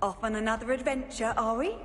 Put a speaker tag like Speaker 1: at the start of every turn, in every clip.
Speaker 1: Off on another adventure, are we?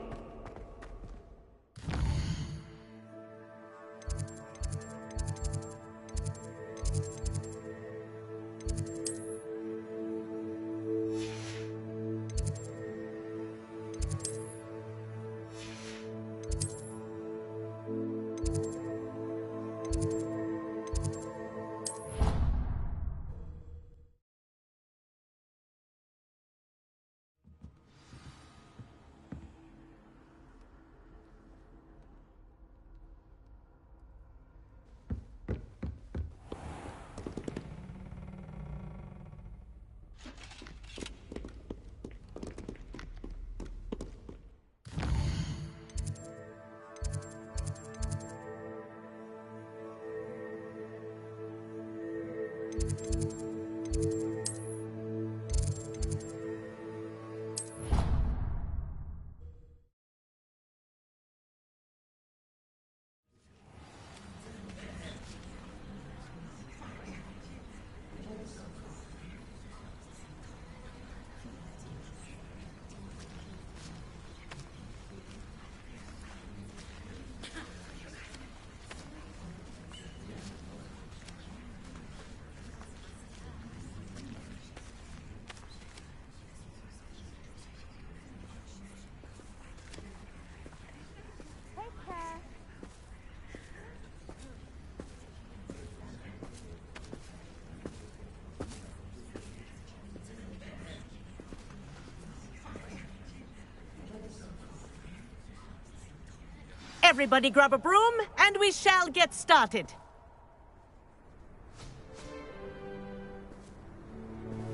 Speaker 2: Everybody grab a broom, and we shall get started.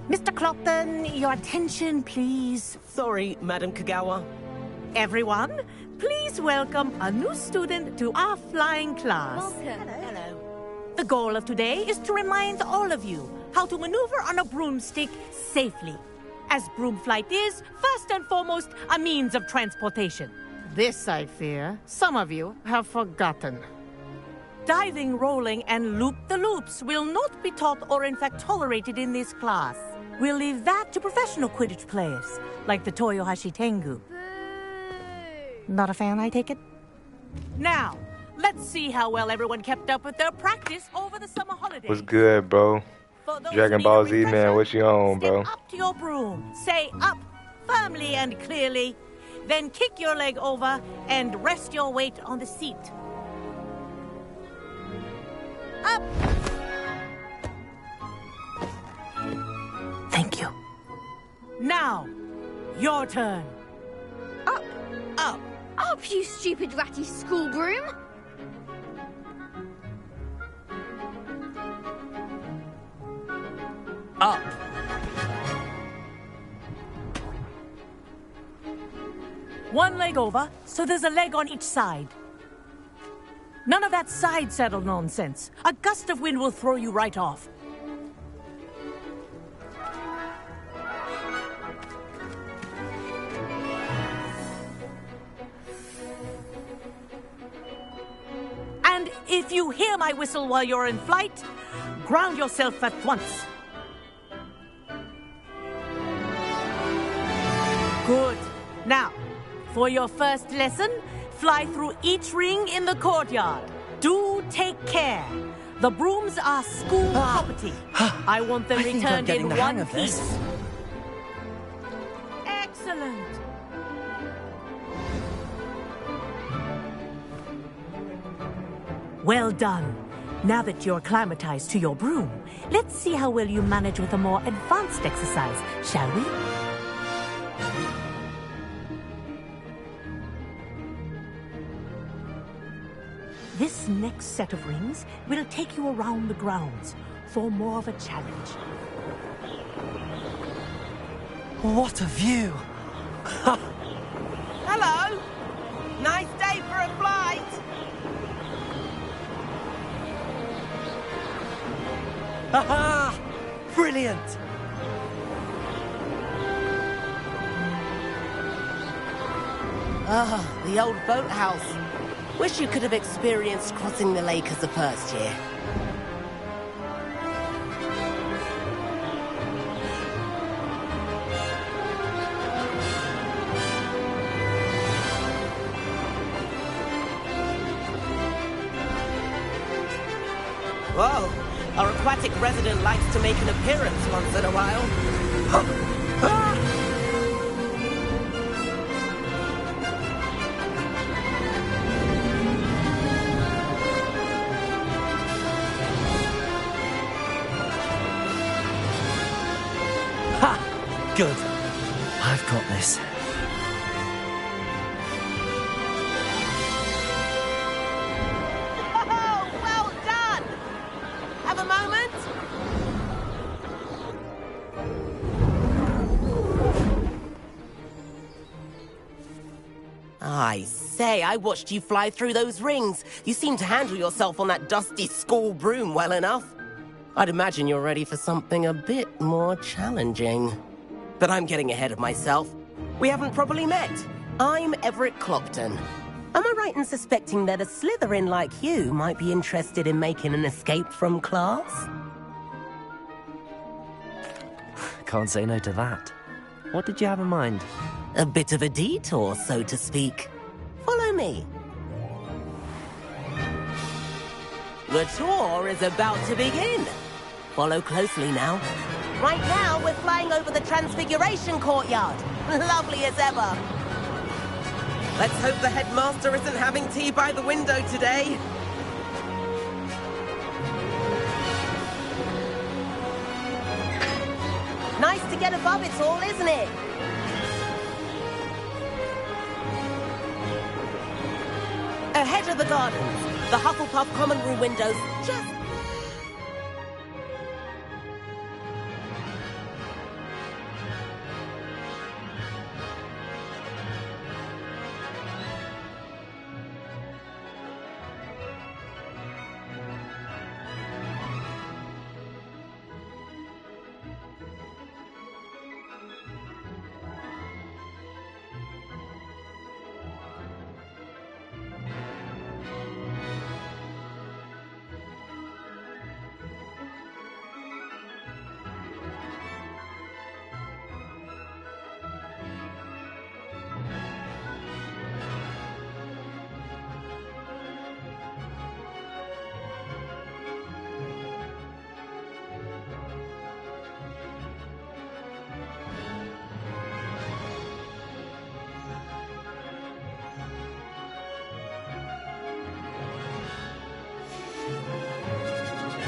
Speaker 2: Mr. Clopton, your attention, please.
Speaker 3: Sorry, Madam Kagawa.
Speaker 2: Everyone, please welcome a new student to our flying class.
Speaker 4: Welcome.
Speaker 2: Hello. The goal of today is to remind all of you how to maneuver on a broomstick safely, as broom flight is, first and foremost, a means of transportation.
Speaker 5: This, I fear, some of you have forgotten.
Speaker 2: Diving, rolling, and loop-the-loops will not be taught or in fact tolerated in this class. We'll leave that to professional Quidditch players, like the Toyohashi Tengu.
Speaker 5: Not a fan, I take it?
Speaker 2: Now, let's see how well everyone kept up with their practice over the summer holidays.
Speaker 6: What's good, bro?
Speaker 2: For those
Speaker 6: Dragon
Speaker 2: who
Speaker 6: Ball
Speaker 2: need a
Speaker 6: Z, man,
Speaker 2: refresher,
Speaker 6: what you on, bro?
Speaker 2: Step up to your broom, say up firmly and clearly, then kick your leg over and rest your weight on the seat. Up!
Speaker 5: Thank you.
Speaker 2: Now, your turn.
Speaker 4: Up.
Speaker 2: Up.
Speaker 4: Up, you stupid ratty school broom.
Speaker 3: Up.
Speaker 2: One leg over, so there's a leg on each side. None of that side saddle nonsense. A gust of wind will throw you right off. And if you hear my whistle while you're in flight, ground yourself at once. Good. Now, for your first lesson, fly through each ring in the courtyard. Do take care. The brooms are school property. I want them
Speaker 3: I think I'm
Speaker 2: returned
Speaker 3: getting
Speaker 2: in
Speaker 3: the hang
Speaker 2: one
Speaker 3: of this.
Speaker 2: piece. Excellent. Well done. Now that you're acclimatized to your broom, let's see how well you manage with a more advanced exercise, shall we? This next set of rings will take you around the grounds for more of a challenge.
Speaker 3: What a view!
Speaker 6: Hello! Nice day for a flight!
Speaker 3: Haha! Brilliant!
Speaker 6: Ah, the old boathouse. Wish you could have experienced crossing the lake as a first year. Whoa! Our aquatic resident likes to make an appearance once in a while.
Speaker 3: Ha! Good. I've got this.
Speaker 6: Oh, well done! Have a moment? I say, I watched you fly through those rings. You seem to handle yourself on that dusty school broom well enough. I'd imagine you're ready for something a bit more challenging. But I'm getting ahead of myself. We haven't properly met. I'm Everett Clopton. Am I right in suspecting that a Slytherin like you might be interested in making an escape from class?
Speaker 3: Can't say no to that. What did you have in mind?
Speaker 6: A bit of a detour, so to speak. Follow me. The tour is about to begin. Follow closely now. Right now, we're flying over the Transfiguration Courtyard. Lovely as ever. Let's hope the headmaster isn't having tea by the window today. Nice to get above it all, isn't it? Ahead of the gardens, the Hufflepuff common room windows just...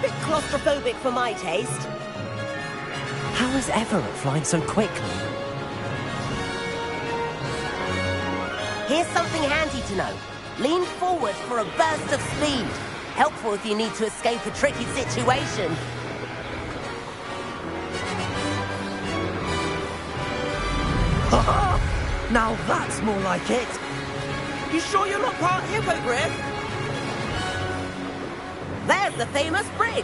Speaker 6: bit claustrophobic for my taste.
Speaker 3: How is Everett flying so quickly?
Speaker 6: Here's something handy to know. Lean forward for a burst of speed. Helpful if you need to escape a tricky situation.
Speaker 3: Now that's more like it!
Speaker 6: You sure you're not part hippogriff? There's the famous bridge.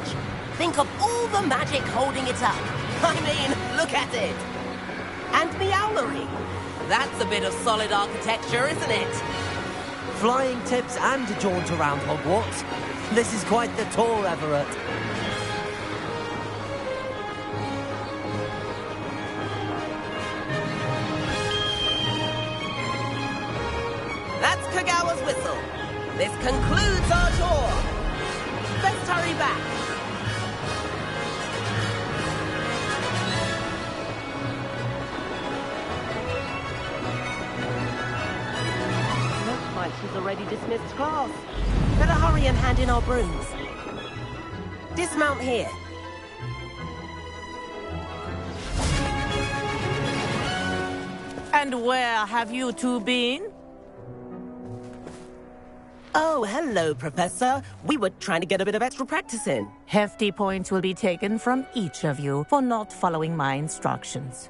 Speaker 6: Think of all the magic holding it up. I mean, look at it. And Meowlery. That's a bit of solid architecture, isn't it?
Speaker 3: Flying tips and a jaunt around Hogwarts. This is quite the tour, Everett.
Speaker 6: Kagawa's whistle. This concludes our tour. Let's hurry back. Looks like she's already dismissed class. Better hurry and hand in our brooms. Dismount here.
Speaker 2: And where have you two been?
Speaker 6: Oh, hello, Professor. We were trying to get a bit of extra practice in.
Speaker 2: Hefty points will be taken from each of you for not following my instructions.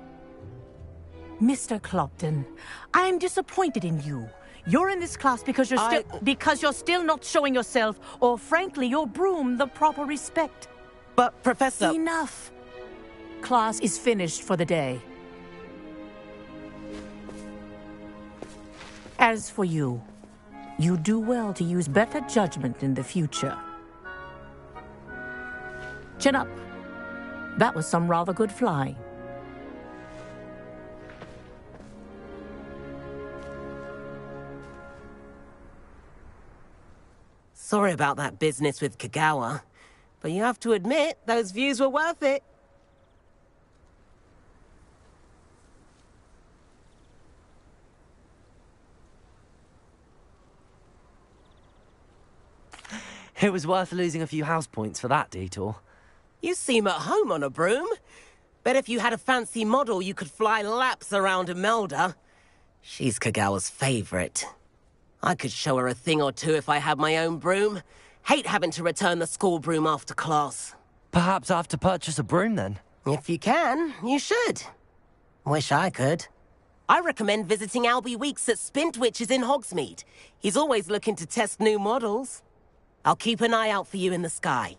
Speaker 2: Mr. Clopton, I'm disappointed in you. You're in this class because you're still not showing yourself, or frankly, your broom, the proper respect.
Speaker 6: But, Professor...
Speaker 2: Enough. Class is finished for the day. As for you, you do well to use better judgment in the future. Chin up. That was some rather good flying.
Speaker 6: Sorry about that business with Kagawa, but you have to admit, those views were worth it.
Speaker 3: It was worth losing a few house points for that detour.
Speaker 6: You seem at home on a broom. Bet if you had a fancy model, you could fly laps around Imelda. She's Kagawa's favorite. I could show her a thing or two if I had my own broom. Hate having to return the school broom after class.
Speaker 3: Perhaps I have to purchase a broom then?
Speaker 6: If you can, you should. Wish I could. I recommend visiting Albie Weeks at Spintwitches in Hogsmeade. He's always looking to test new models. I'll keep an eye out for you in the sky.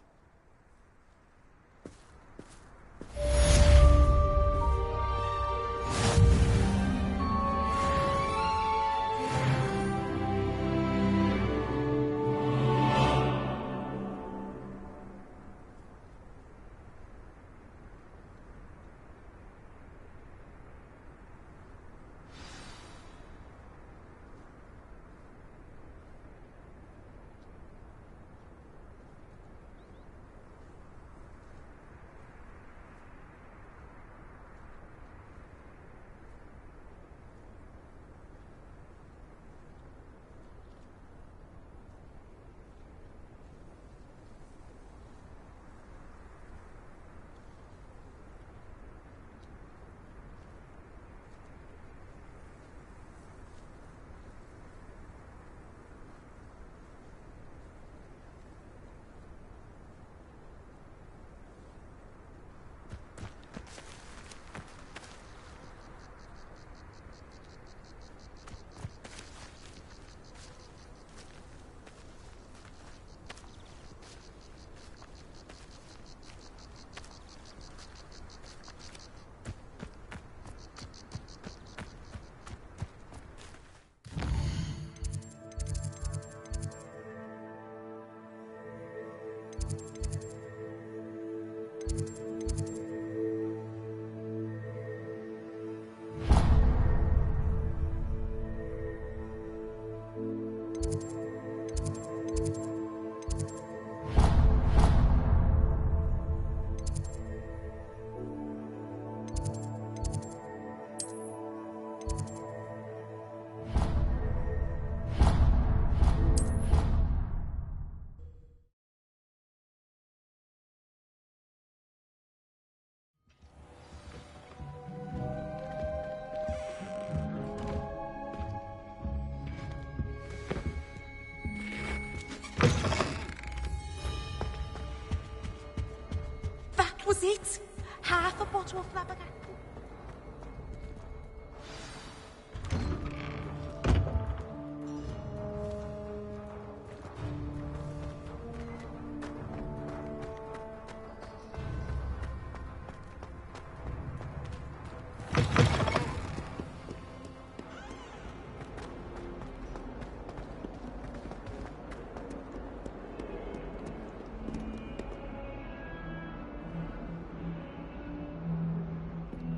Speaker 2: Was it? Half a bottle of flabbergasted?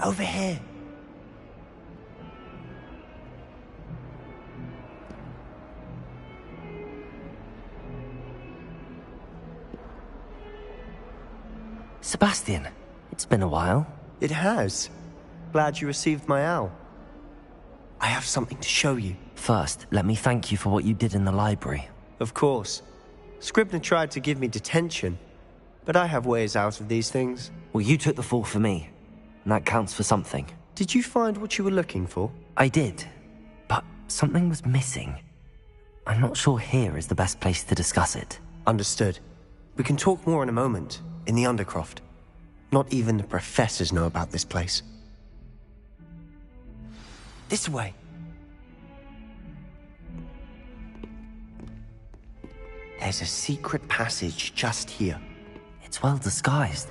Speaker 3: Over here. Sebastian, it's been a while.
Speaker 7: It has. Glad you received my owl. I have something to show you.
Speaker 3: First, let me thank you for what you did in the library.
Speaker 7: Of course. Scribner tried to give me detention, but I have ways out of these things.
Speaker 3: Well, you took the fall for me, and that counts for something.
Speaker 7: Did you find what you were looking for?
Speaker 3: I did, but something was missing. I'm not sure here is the best place to discuss it.
Speaker 7: Understood. We can talk more in a moment, in the Undercroft. Not even the professors know about this place. This way. There's a secret passage just here.
Speaker 3: It's well disguised.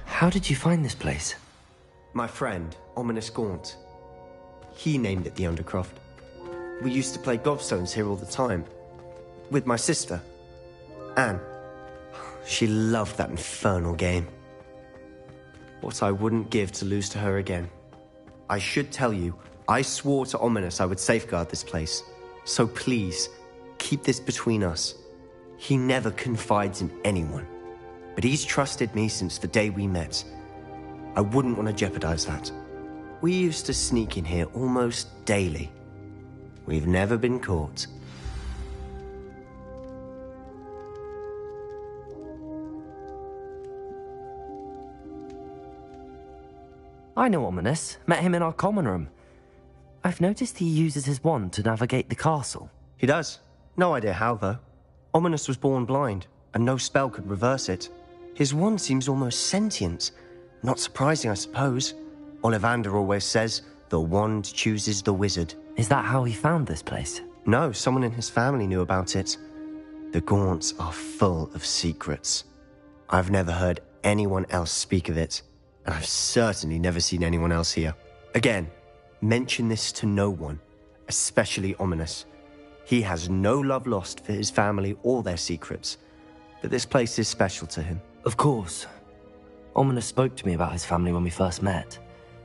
Speaker 3: How did you find this place?
Speaker 7: My friend, Ominous Gaunt. He named it the Undercroft. We used to play gobstones here all the time. With my sister, Anne. She loved that infernal game. What I wouldn't give to lose to her again. I should tell you, I swore to Ominous I would safeguard this place. So please, keep this between us. He never confides in anyone. But he's trusted me since the day we met. I wouldn't want to jeopardize that. We used to sneak in here almost daily. We've never been caught.
Speaker 3: I know Ominous. Met him in our common room. I've noticed he uses his wand to navigate the castle.
Speaker 7: He does. No idea how, though. Ominous was born blind, and no spell could reverse it. His wand seems almost sentient. Not surprising, I suppose. Ollivander always says, the wand chooses the wizard.
Speaker 3: Is that how he found this place?
Speaker 7: No, someone in his family knew about it. The Gaunts are full of secrets. I've never heard anyone else speak of it, and I've certainly never seen anyone else here. Again, mention this to no one, especially Ominous. He has no love lost for his family or their secrets, but this place is special to him.
Speaker 3: Of course. Ominous spoke to me about his family when we first met.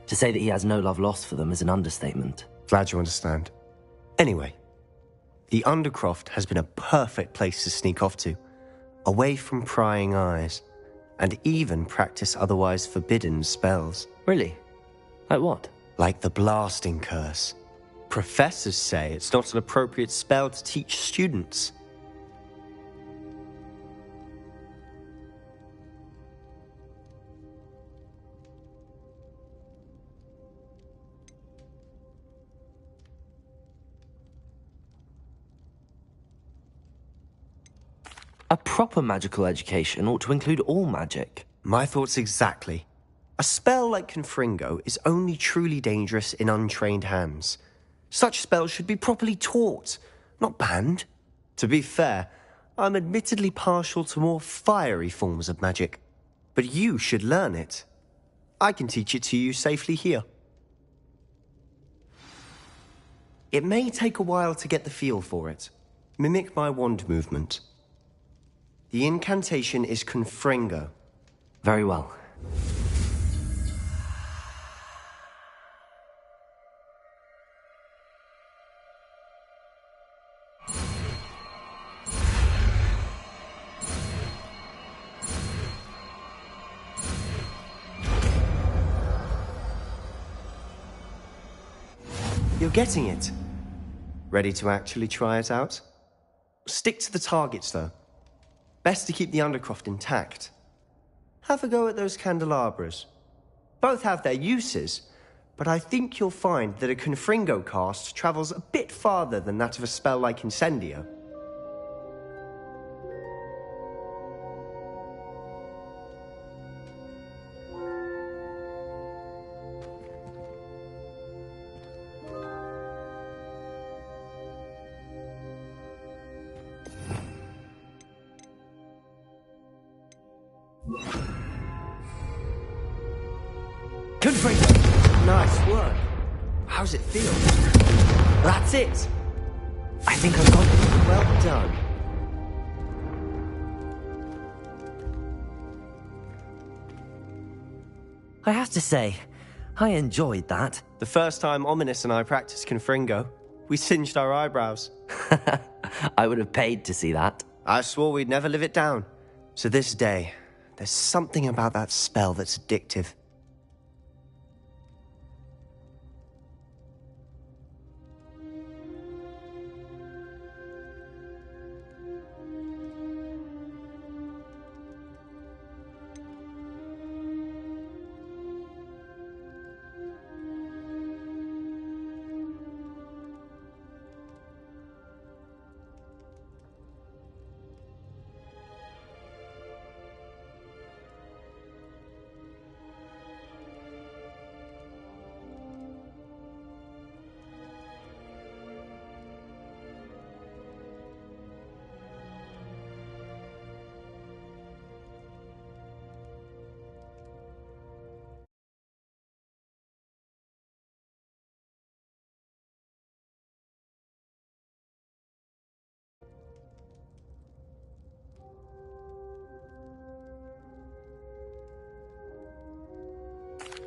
Speaker 3: To say that he has no love lost for them is an understatement.
Speaker 7: Glad you understand. Anyway, the Undercroft has been a perfect place to sneak off to, away from prying eyes, and even practice otherwise forbidden spells.
Speaker 3: Really? Like what?
Speaker 7: Like the blasting curse. Professors say it's not an appropriate spell to teach students.
Speaker 3: A proper magical education ought to include all magic.
Speaker 7: My thoughts exactly. A spell like Confringo is only truly dangerous in untrained hands. Such spells should be properly taught, not banned. To be fair, I'm admittedly partial to more fiery forms of magic. But you should learn it. I can teach it to you safely here. It may take a while to get the feel for it. Mimic my wand movement. The incantation is Confringo.
Speaker 3: Very well.
Speaker 7: You're getting it. Ready to actually try it out? Stick to the targets, though. Best to keep the Undercroft intact. Have a go at those candelabras. Both have their uses, but I think you'll find that a Confringo cast travels a bit farther than that of a spell like Incendio. Confringo! Nice work. How's it feel? That's it!
Speaker 3: I think I've got it.
Speaker 7: Well done.
Speaker 3: I have to say, I enjoyed that.
Speaker 7: The first time Ominous and I practiced Confringo, we singed our eyebrows.
Speaker 3: I would have paid to see that.
Speaker 7: I swore we'd never live it down. So this day, there's something about that spell that's addictive.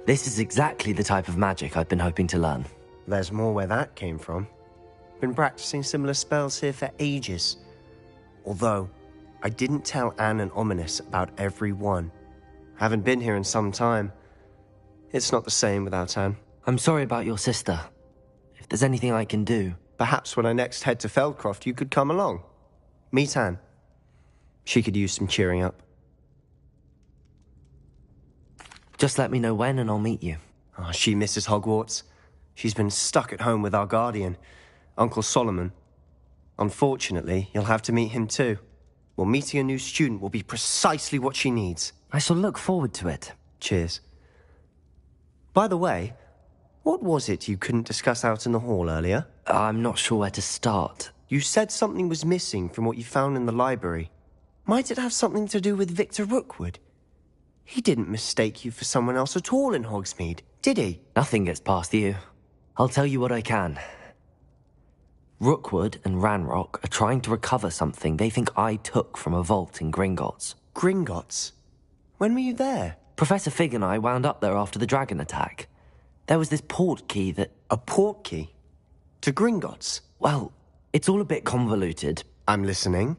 Speaker 3: This is exactly the type of magic I've been hoping to learn.
Speaker 7: There's more where that came from. Been practicing similar spells here for ages. Although, I didn't tell Anne and Ominous about every one. Haven't been here in some time. It's not the same without Anne.
Speaker 3: I'm sorry about your sister. If there's anything I can do...
Speaker 7: Perhaps when I next head to Feldcroft, you could come along. Meet Anne. She could use some cheering up.
Speaker 3: Just let me know when and I'll meet you.
Speaker 7: Oh, she misses Hogwarts. She's been stuck at home with our guardian, Uncle Solomon. Unfortunately, you'll have to meet him too. Well, meeting a new student will be precisely what she needs.
Speaker 3: I shall look forward to it.
Speaker 7: Cheers. By the way, what was it you couldn't discuss out in the hall earlier?
Speaker 3: I'm not sure where to start.
Speaker 7: You said something was missing from what you found in the library. Might it have something to do with Victor Rookwood? He didn't mistake you for someone else at all in Hogsmeade, did he?
Speaker 3: Nothing gets past you. I'll tell you what I can. Rookwood and Ranrock are trying to recover something they think I took from a vault in Gringotts.
Speaker 7: Gringotts? When were you there?
Speaker 3: Professor Fig and I wound up there after the dragon attack. There was this port key that...
Speaker 7: A port key? To Gringotts?
Speaker 3: Well, it's all a bit convoluted.
Speaker 7: I'm listening.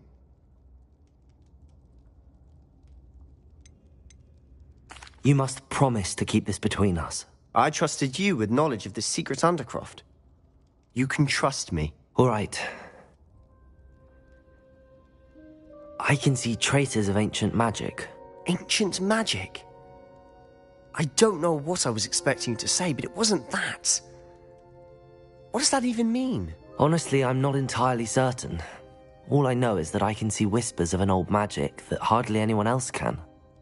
Speaker 3: You must promise to keep this between us.
Speaker 7: I trusted you with knowledge of the secret Undercroft. You can trust me.
Speaker 3: All right. I can see traces of ancient magic.
Speaker 7: Ancient magic? I don't know what I was expecting you to say, but it wasn't that. What does that even mean?
Speaker 3: Honestly, I'm not entirely certain. All I know is that I can see whispers of an old magic that hardly anyone else can.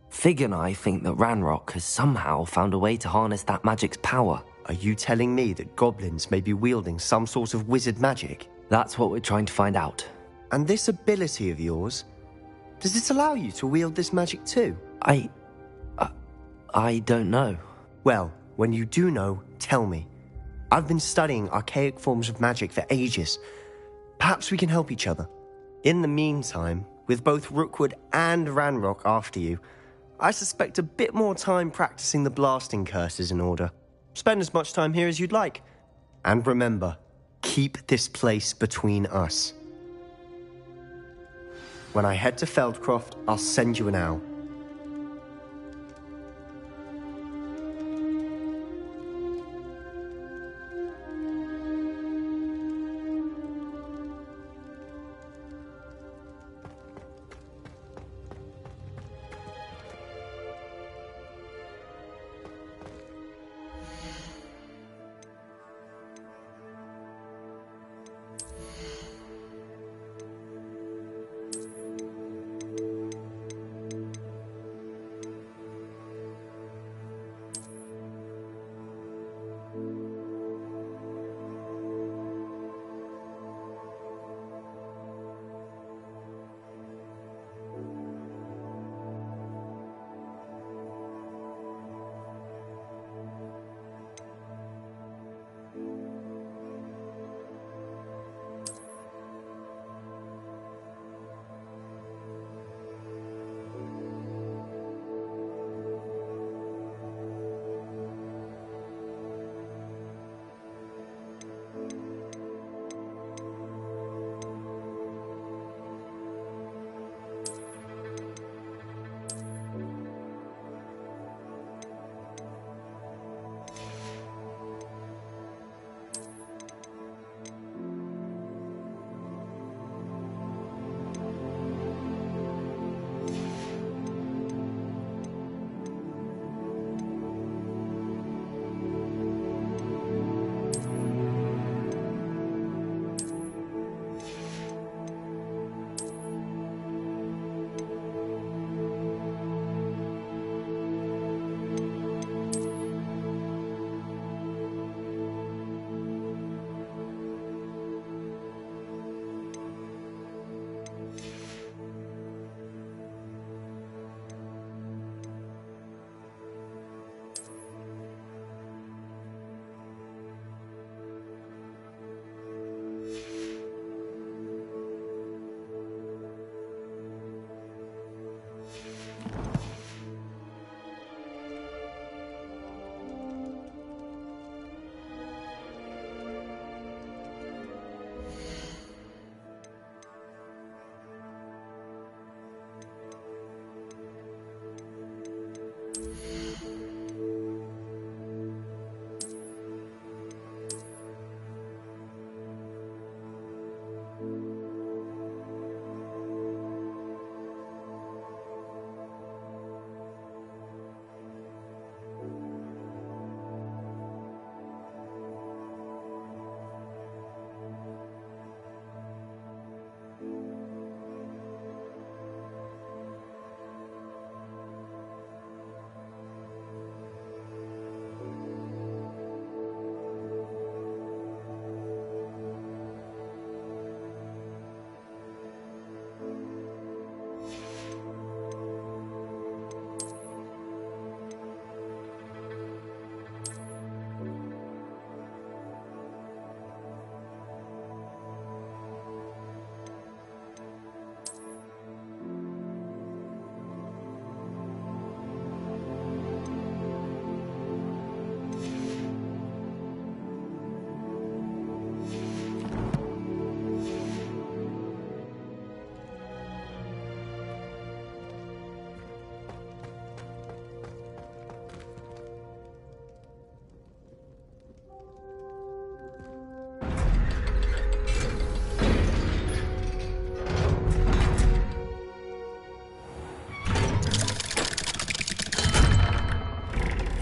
Speaker 3: Fig and I think that Ranrock has somehow found a way to harness that magic's power.
Speaker 7: Are you telling me that goblins may be wielding some sort of wizard magic?
Speaker 3: That's what we're trying to find out.
Speaker 7: And this ability of yours, does it allow you to wield this magic too?
Speaker 3: I don't know.
Speaker 7: Well, when you do know, tell me. I've been studying archaic forms of magic for ages. Perhaps we can help each other. In the meantime, with both Rookwood and Ranrock after you, I suspect a bit more time practicing the blasting curse is in order. Spend as much time here as you'd like. And remember, keep this place between us. When I head to Feldcroft, I'll send you an owl.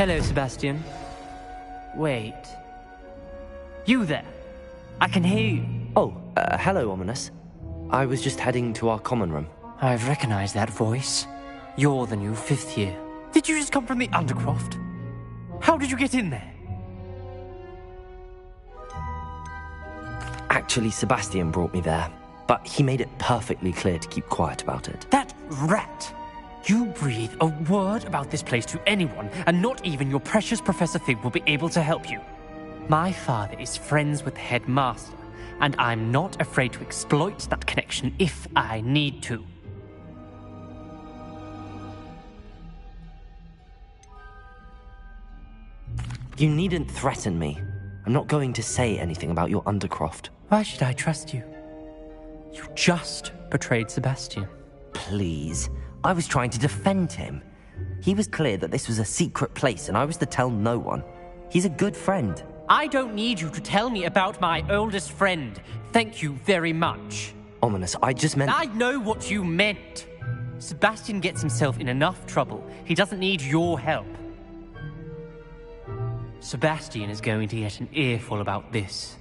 Speaker 8: Hello, Sebastian. Wait. You there? I can hear you.
Speaker 3: Oh, hello, Ominous. I was just heading to our common room.
Speaker 8: I've recognized that voice. You're the new 5th year. Did you just come from the Undercroft? How did you get in there?
Speaker 3: Actually, Sebastian brought me there, but he made it perfectly clear to keep quiet about it.
Speaker 8: That rat! You breathe a word about this place to anyone, and not even your precious Professor Fig will be able to help you. My father is friends with the headmaster, and I'm not afraid to exploit that connection if I need to.
Speaker 3: You needn't threaten me. I'm not going to say anything about your Undercroft.
Speaker 8: Why should I trust you? You just betrayed Sebastian.
Speaker 3: Please. I was trying to defend him. He was clear that this was a secret place and I was to tell no one. He's a good friend.
Speaker 8: I don't need you to tell me about my oldest friend. Thank you very much.
Speaker 3: Ominous, I just meant...
Speaker 8: I know what you meant. Sebastian gets himself in enough trouble. He doesn't need your help. Sebastian is going to get an earful about this.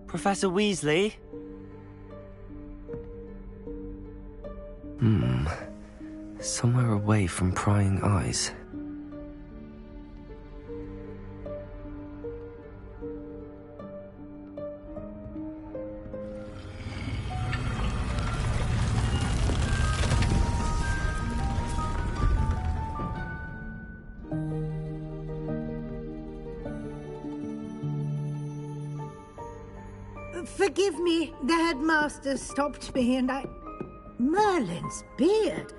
Speaker 7: Professor Weasley?
Speaker 3: Somewhere away from prying eyes.
Speaker 9: Forgive me, the headmaster stopped me and I... Merlin's beard.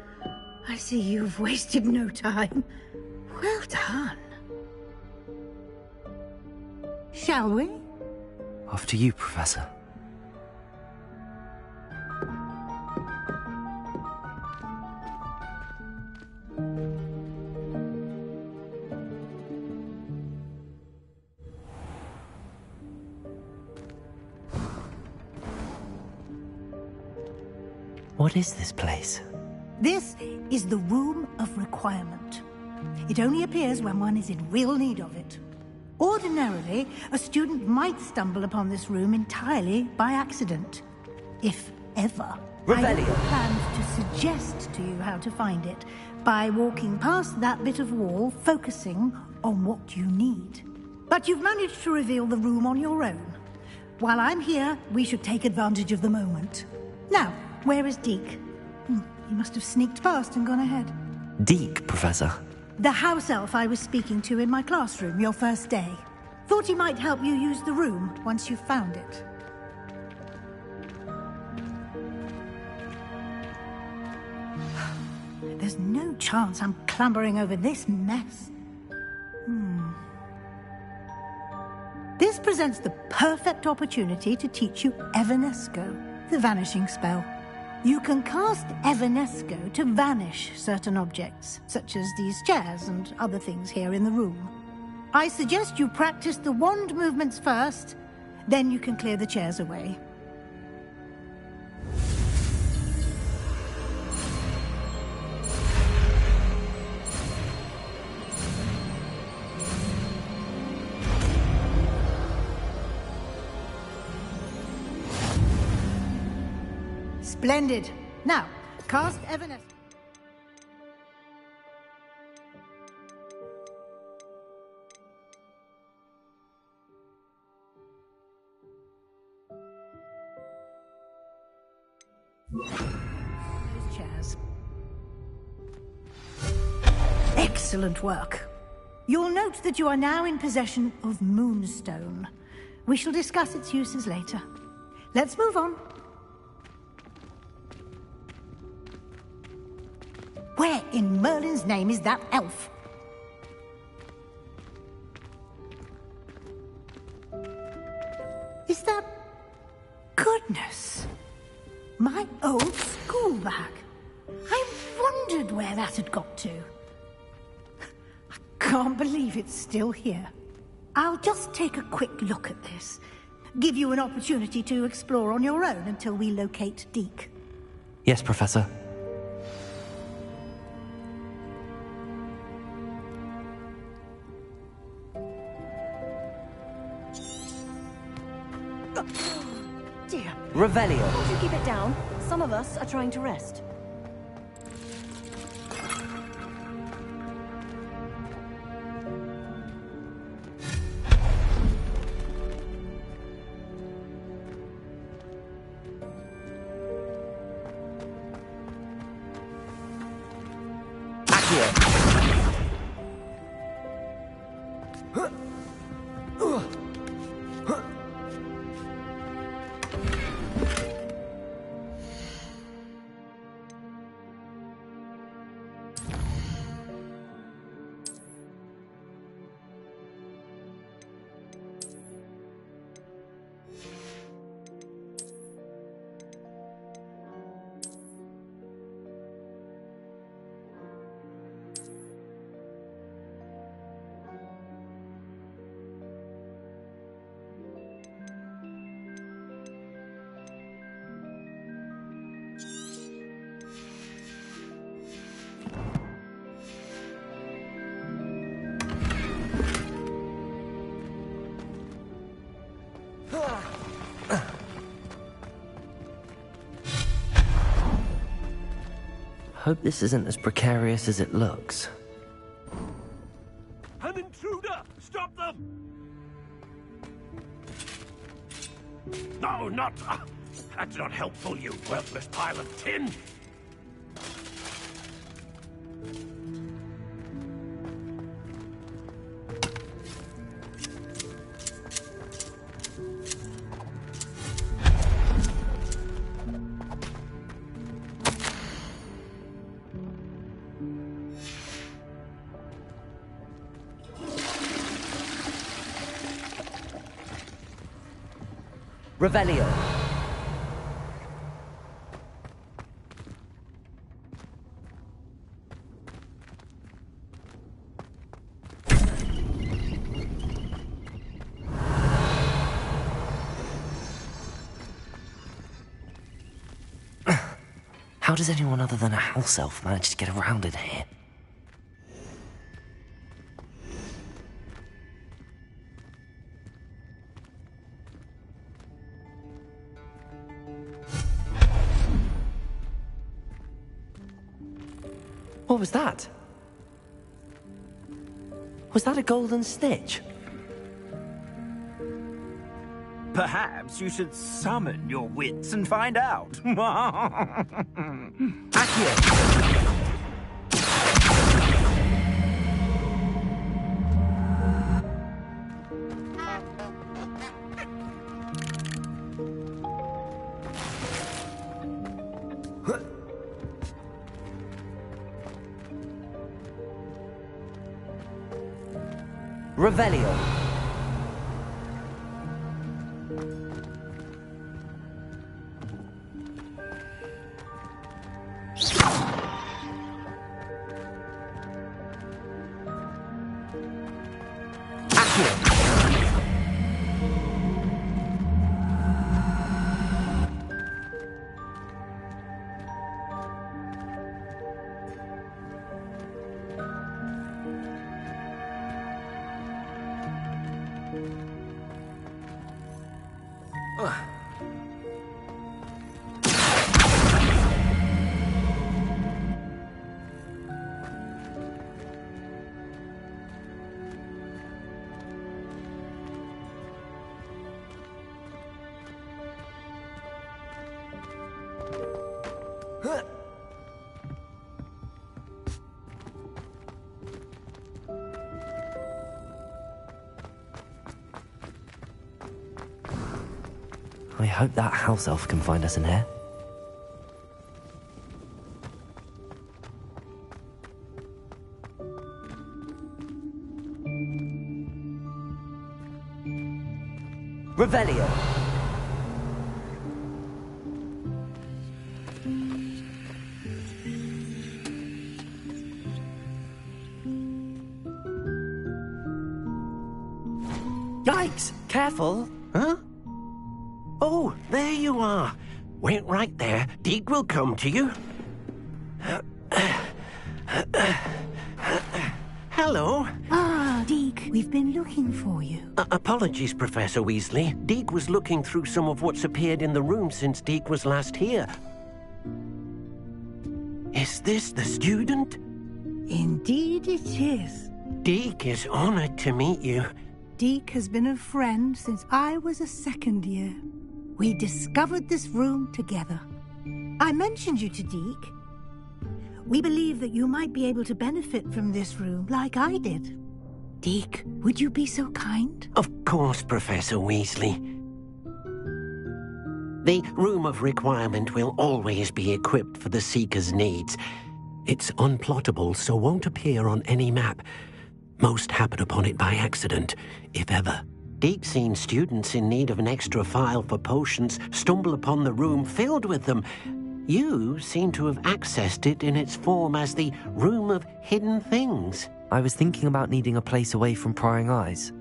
Speaker 9: I see you've wasted no time. Well done. Shall we?
Speaker 3: After you, Professor. What is this place?
Speaker 9: This is the Room of Requirement. It only appears when one is in real need of it. Ordinarily, a student might stumble upon this room entirely by accident. If ever.
Speaker 3: Revelio.
Speaker 9: I planned to suggest to you how to find it by walking past that bit of wall, focusing on what you need. But you've managed to reveal the room on your own. While I'm here, we should take advantage of the moment. Now, where is Deke? He must have sneaked past and gone ahead.
Speaker 3: Deke, Professor.
Speaker 9: The house elf I was speaking to in my classroom your first day. Thought he might help you use the room once you've found it. There's no chance I'm clambering over this mess. This presents the perfect opportunity to teach you Evanesco, the vanishing spell. You can cast Evanesco to vanish certain objects, such as these chairs and other things here in the room. I suggest you practice the wand movements first, then you can clear the chairs away. Splendid. Now, cast Evanesco. Chairs. Excellent work. You'll note that you are now in possession of Moonstone. We shall discuss its uses later. Let's move on. Where in Merlin's name is that elf? Is that... Goodness! My old school bag. I wondered where that had got to. I can't believe it's still here. I'll just take a quick look at this. Give you an opportunity to explore on your own until we locate Deke.
Speaker 3: Yes, Professor.
Speaker 1: Dear.
Speaker 3: Revelio.
Speaker 1: Won't you keep it down? Some of us are trying to rest.
Speaker 3: Hope this isn't as precarious as it looks.
Speaker 10: An intruder! Stop them! No, not... that's not helpful, you worthless pile of tin!
Speaker 3: Revelio. How does anyone other than a house elf manage to get around in here? What was that? Was that a golden stitch?
Speaker 10: Perhaps you should summon your wits and find out.
Speaker 3: Accio! Revelio. I hope that house elf can find us in here. Revelio.
Speaker 11: Yikes! Careful! Huh? Oh, there you are. Wait right there. Deke will come to you. Hello.
Speaker 9: Ah, Deke, we've been looking for you.
Speaker 11: Apologies, Professor Weasley. Deke was looking through some of what's appeared in the room since Deke was last here. Is this the student?
Speaker 9: Indeed it is.
Speaker 11: Deke is honored to meet you.
Speaker 9: Deke has been a friend since I was a second year. We discovered this room together. I mentioned you to Deke. We believe that you might be able to benefit from this room like I did. Deke, would you be so kind?
Speaker 11: Of course, Professor Weasley. The Room of Requirement will always be equipped for the Seeker's needs. It's unplottable, so won't appear on any map. Most happen upon it by accident, if ever. Deke's seen students in need of an extra file for potions stumble upon the room filled with them. You seem to have accessed it in its form as the Room of Hidden Things.
Speaker 3: I was thinking about needing a place away from prying eyes.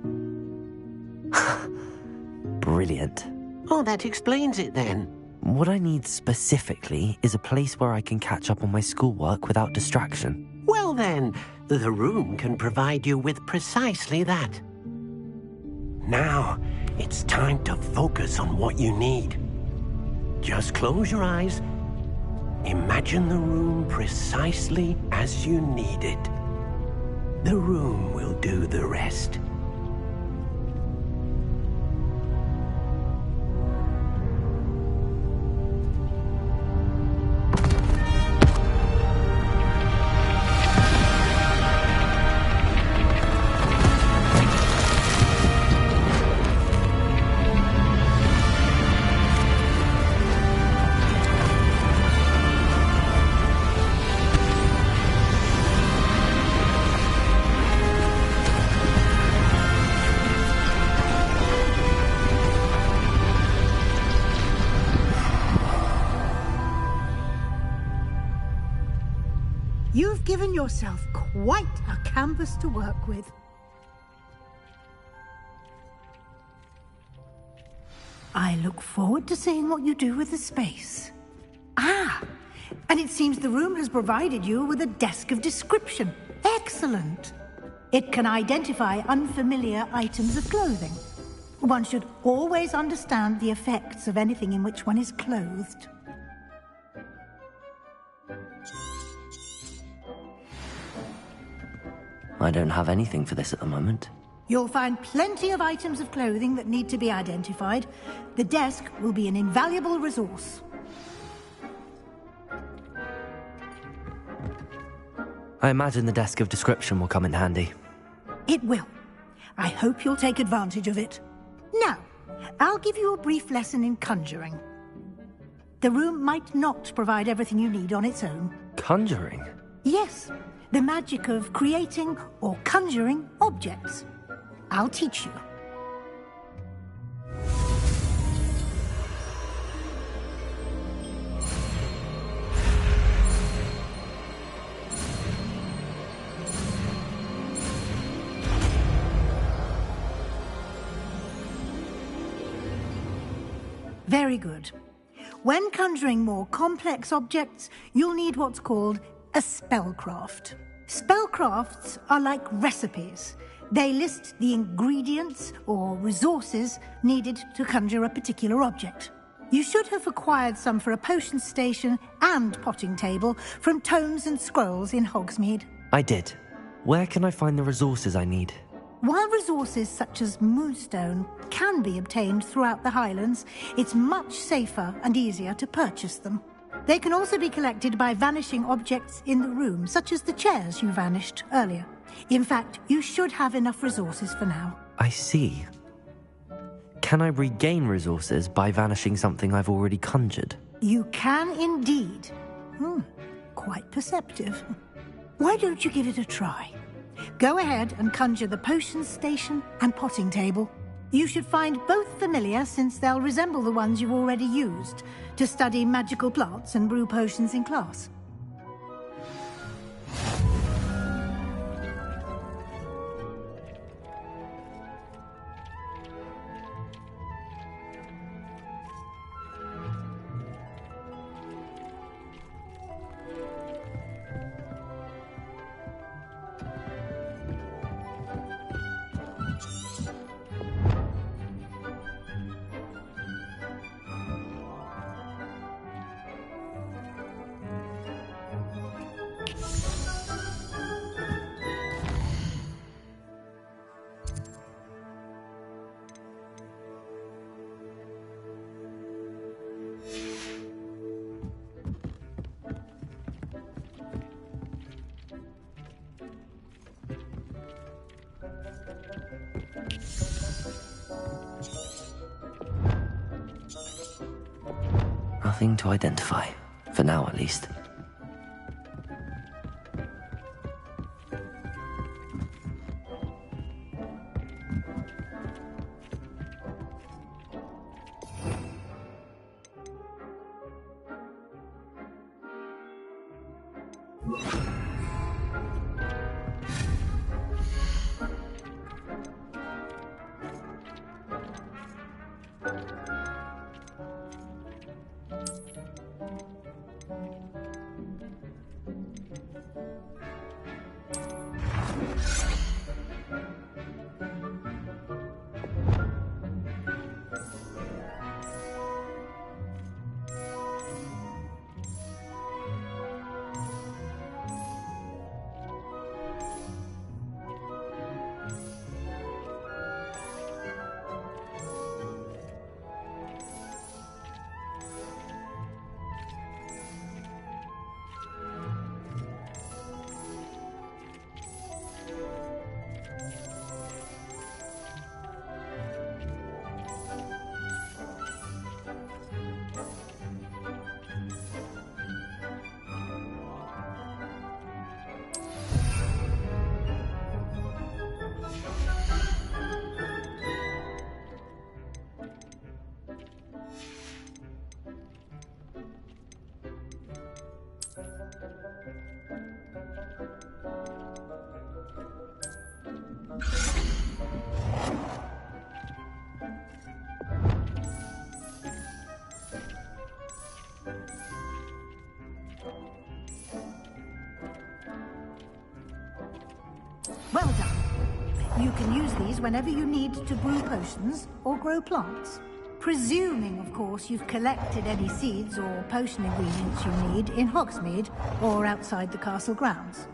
Speaker 3: Brilliant.
Speaker 11: Oh, that explains it then.
Speaker 3: What I need specifically is a place where I can catch up on my schoolwork without distraction.
Speaker 11: Well then, the room can provide you with precisely that. Now, it's time to focus on what you need. Just close your eyes. Imagine the room precisely as you need it. The room will do the rest.
Speaker 9: You've given yourself quite a canvas to work with. I look forward to seeing what you do with the space. Ah, and it seems the room has provided you with a desk of description. Excellent. It can identify unfamiliar items of clothing. One should always understand the effects of anything in which one is clothed.
Speaker 3: I don't have anything for this at the moment.
Speaker 9: You'll find plenty of items of clothing that need to be identified. The desk will be an invaluable resource.
Speaker 3: I imagine the desk of description will come in handy.
Speaker 9: It will. I hope you'll take advantage of it. Now, I'll give you a brief lesson in conjuring. The room might not provide everything you need on its own.
Speaker 3: Conjuring?
Speaker 9: Yes, the magic of creating or conjuring objects. I'll teach you. Very good. When conjuring more complex objects, you'll need what's called a spellcraft. Spellcrafts are like recipes. They list the ingredients or resources needed to conjure a particular object. You should have acquired some for a potion station and potting table from tomes and scrolls in Hogsmeade.
Speaker 3: I did. Where can I find the resources I need?
Speaker 9: While resources such as moonstone can be obtained throughout the Highlands, it's much safer and easier to purchase them. They can also be collected by vanishing objects in the room, such as the chairs you vanished earlier. In fact, you should have enough resources for now.
Speaker 3: I see. Can I regain resources by vanishing something I've already conjured?
Speaker 9: You can indeed. Quite perceptive. Why don't you give it a try? Go ahead and conjure the potion station and potting table. You should find both familiar, since they'll resemble the ones you've already used to study magical plants and brew potions in class.
Speaker 3: Nothing to identify, for now at least. Well done. You can use these whenever you need to brew potions or grow plants. Presuming, of course, you've collected any seeds or potion ingredients you need in Hogsmeade or outside the castle grounds.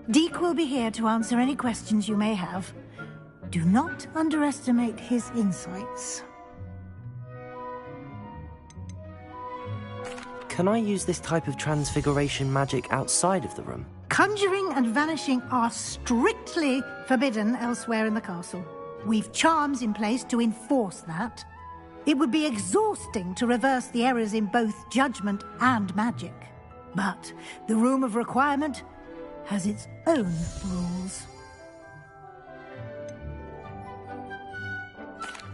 Speaker 3: Deke will be here to answer any questions you may have. Do not underestimate his insights. Can I use this type of transfiguration magic outside of the room?
Speaker 9: Conjuring and vanishing are strictly forbidden elsewhere in the castle. We've charms in place to enforce that. It would be exhausting to reverse the errors in both judgment and magic. But the Room of Requirement has its own rules.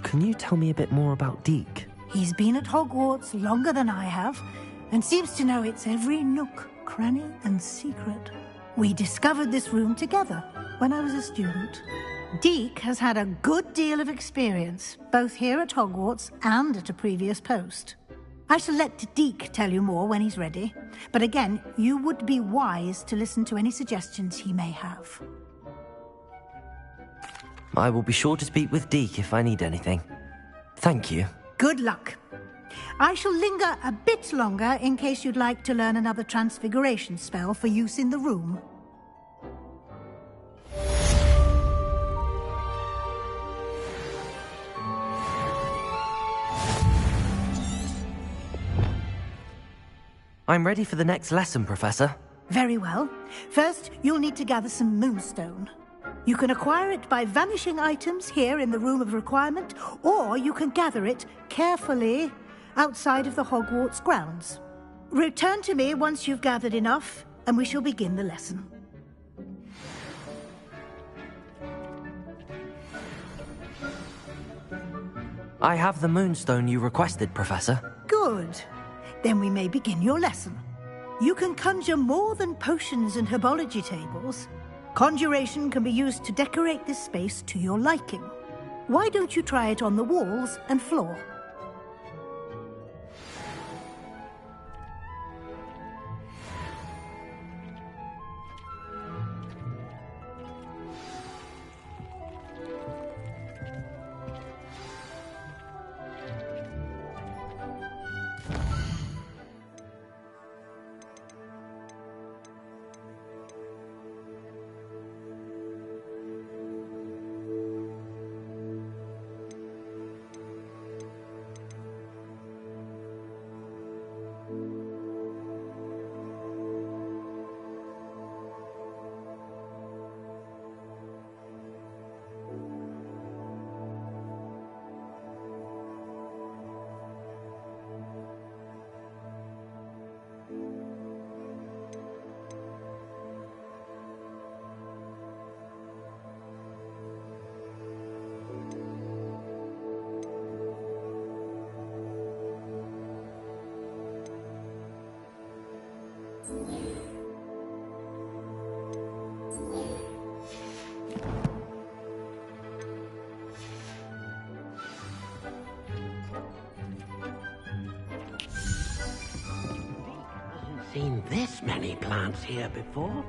Speaker 3: Can you tell me a bit more about Deke?
Speaker 9: He's been at Hogwarts longer than I have, and seems to know its every nook, cranny, and secret. We discovered this room together when I was a student. Deke has had a good deal of experience, both here at Hogwarts and at a previous post. I shall let Deke tell you more when he's ready, but again, you would be wise to listen to any suggestions he may have.
Speaker 3: I will be sure to speak with Deke if I need anything. Thank you.
Speaker 9: Good luck. I shall linger a bit longer in case you'd like to learn another transfiguration spell for use in the room.
Speaker 3: I'm ready for the next lesson, Professor.
Speaker 9: Very well. First, you'll need to gather some moonstone. You can acquire it by vanishing items here in the Room of Requirement, or you can gather it carefully outside of the Hogwarts grounds. Return to me once you've gathered enough, and we shall begin the lesson.
Speaker 3: I have the moonstone you requested, Professor.
Speaker 9: Good. Then we may begin your lesson. You can conjure more than potions and herbology tables. Conjuration can be used to decorate this space to your liking. Why don't you try it on the walls and floor?
Speaker 11: Seen this many plants here before.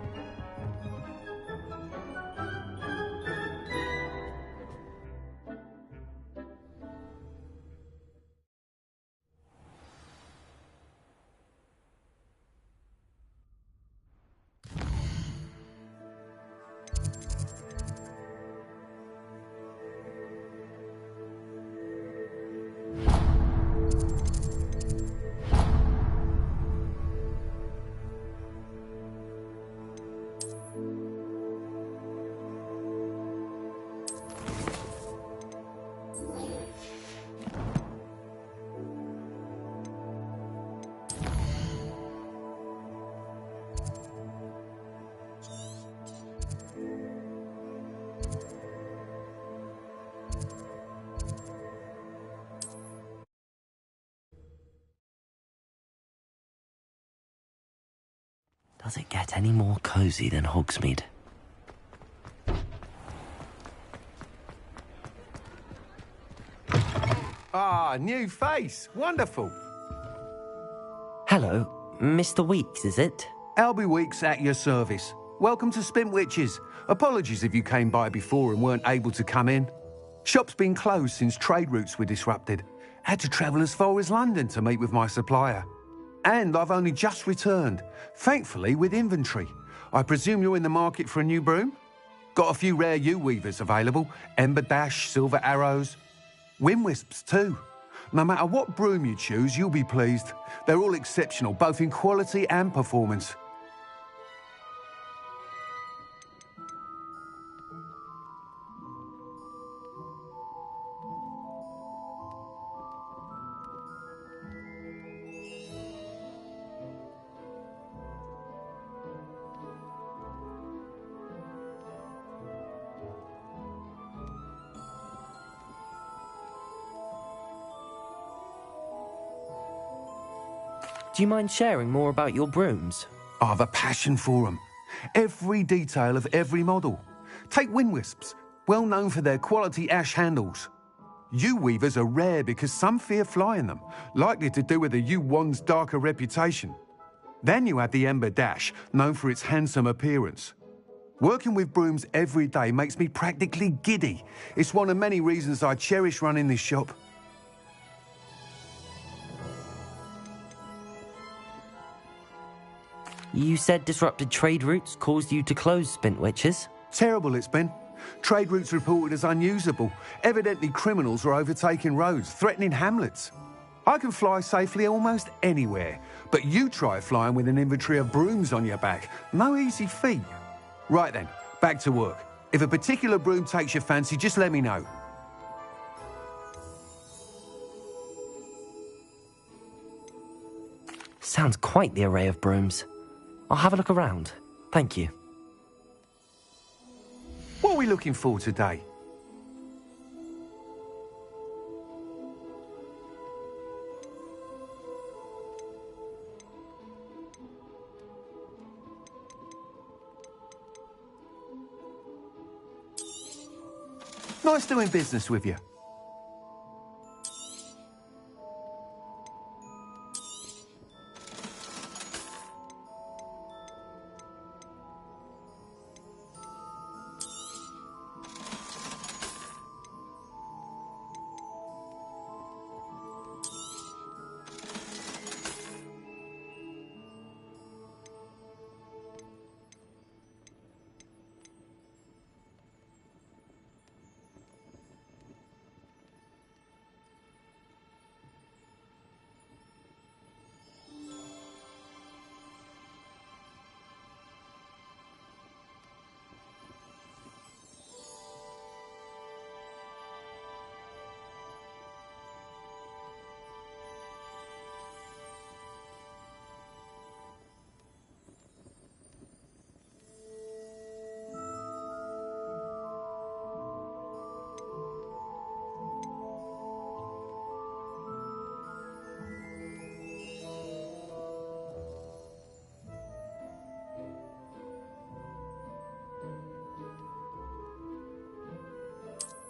Speaker 3: Does it get any more cozy than Hogsmeade?
Speaker 12: Ah, new face. Wonderful.
Speaker 3: Hello, Mr. Weeks, is it?
Speaker 12: Albie Weeks at your service. Welcome to Spintwitches. Apologies if you came by before and weren't able to come in. Shop's been closed since trade routes were disrupted. Had to travel as far as London to meet with my supplier. And I've only just returned, thankfully with inventory. I presume you're in the market for a new broom? Got a few rare yew-weavers available, Ember Dash, Silver Arrows, Wind-Wisps too. No matter what broom you choose, you'll be pleased. They're all exceptional, both in quality and performance.
Speaker 3: Do you mind sharing more about your brooms?
Speaker 12: I have a passion for them. Every detail of every model. Take wind wisps, well known for their quality ash handles. Yew weavers are rare because some fear flying them, likely to do with the yew wand's darker reputation. Then you have the ember dash, known for its handsome appearance. Working with brooms every day makes me practically giddy. It's one of many reasons I cherish running this shop.
Speaker 3: You said disrupted trade routes caused you to close Spintwitches?
Speaker 12: Terrible it's been. Trade routes reported as unusable. Evidently criminals are overtaking roads, threatening hamlets. I can fly safely almost anywhere, but you try flying with an inventory of brooms on your back. No easy feat. Right then, back to work. If a particular broom takes your fancy, just let me know.
Speaker 3: Sounds quite the array of brooms. I'll have a look around. Thank you.
Speaker 12: What are we looking for today? Nice doing business with you.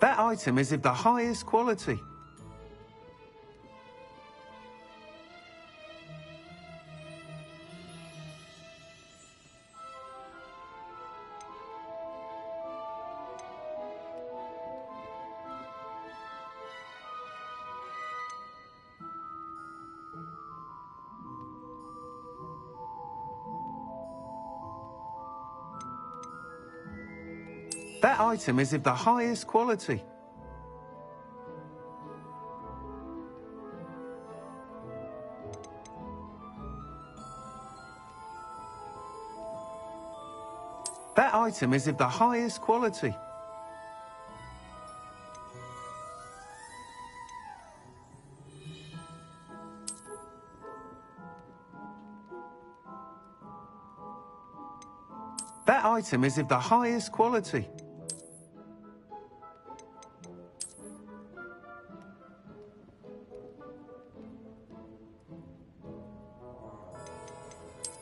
Speaker 12: That item is of the highest quality. That item is of the highest quality. That item is of the highest quality. That item is of the highest quality.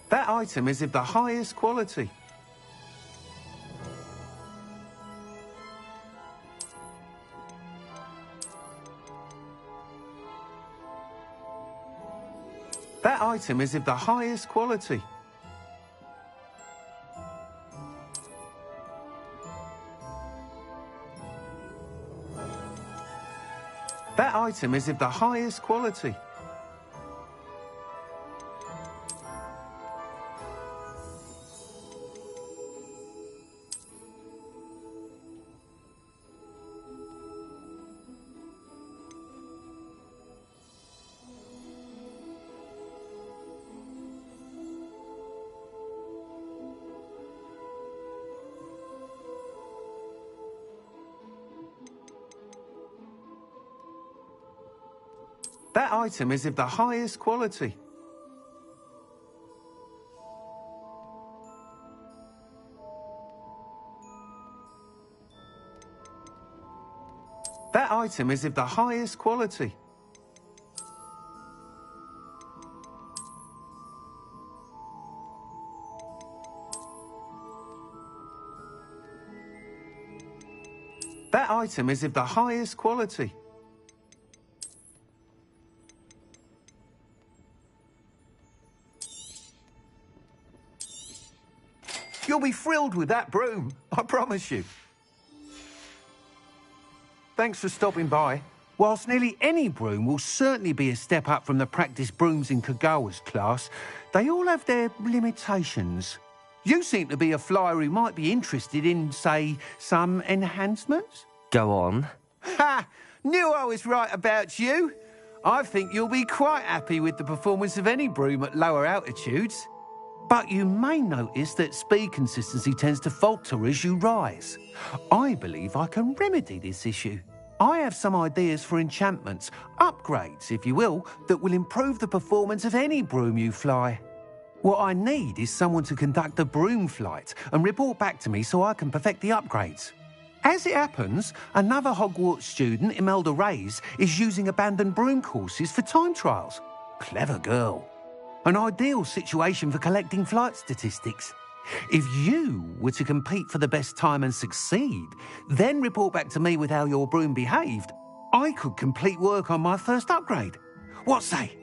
Speaker 12: That item is of the highest quality. That item is of the highest quality. That item is of the highest quality. That item is of the highest quality. That item is of the highest quality. That item is of the highest quality. You'll be thrilled with that broom, I promise you. Thanks for stopping by. Whilst nearly any broom will certainly be a step up from the practice brooms in Kagawa's class, they all have their limitations. You seem to be a flyer who might be interested in, say, some enhancements?
Speaker 3: Go on.
Speaker 12: Ha! Knew I was right about you. I think you'll be quite happy with the performance of any broom at lower altitudes. But you may notice that speed consistency tends to falter as you rise. I believe I can remedy this issue. I have some ideas for enchantments, upgrades, if you will, that will improve the performance of any broom you fly. What I need is someone to conduct a broom flight and report back to me so I can perfect the upgrades. As it happens, another Hogwarts student, Imelda Reyes, is using abandoned broom courses for time trials. Clever girl. An ideal situation for collecting flight statistics. If you were to compete for the best time and succeed, then report back to me with how your broom behaved, I could complete work on my first upgrade. What say?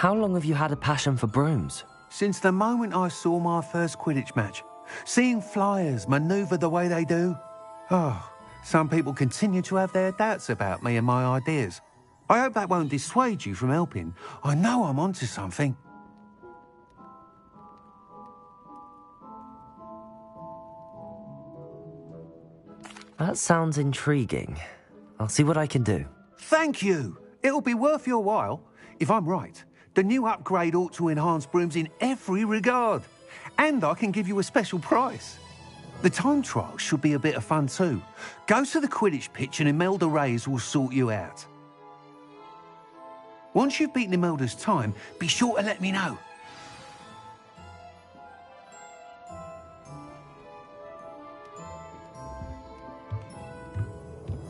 Speaker 3: How long have you had a passion for brooms?
Speaker 12: Since the moment I saw my first Quidditch match. Seeing flyers manoeuvre the way they do. Oh, some people continue to have their doubts about me and my ideas. I hope that won't dissuade you from helping. I know I'm onto something.
Speaker 3: That sounds intriguing. I'll see what I can do.
Speaker 12: Thank you. It'll be worth your while. If I'm right, the new upgrade ought to enhance brooms in every regard. And I can give you a special price. The time trial should be a bit of fun too. Go to the Quidditch pitch and Imelda Reyes will sort you out. Once you've beaten Imelda's time, be sure to let me know.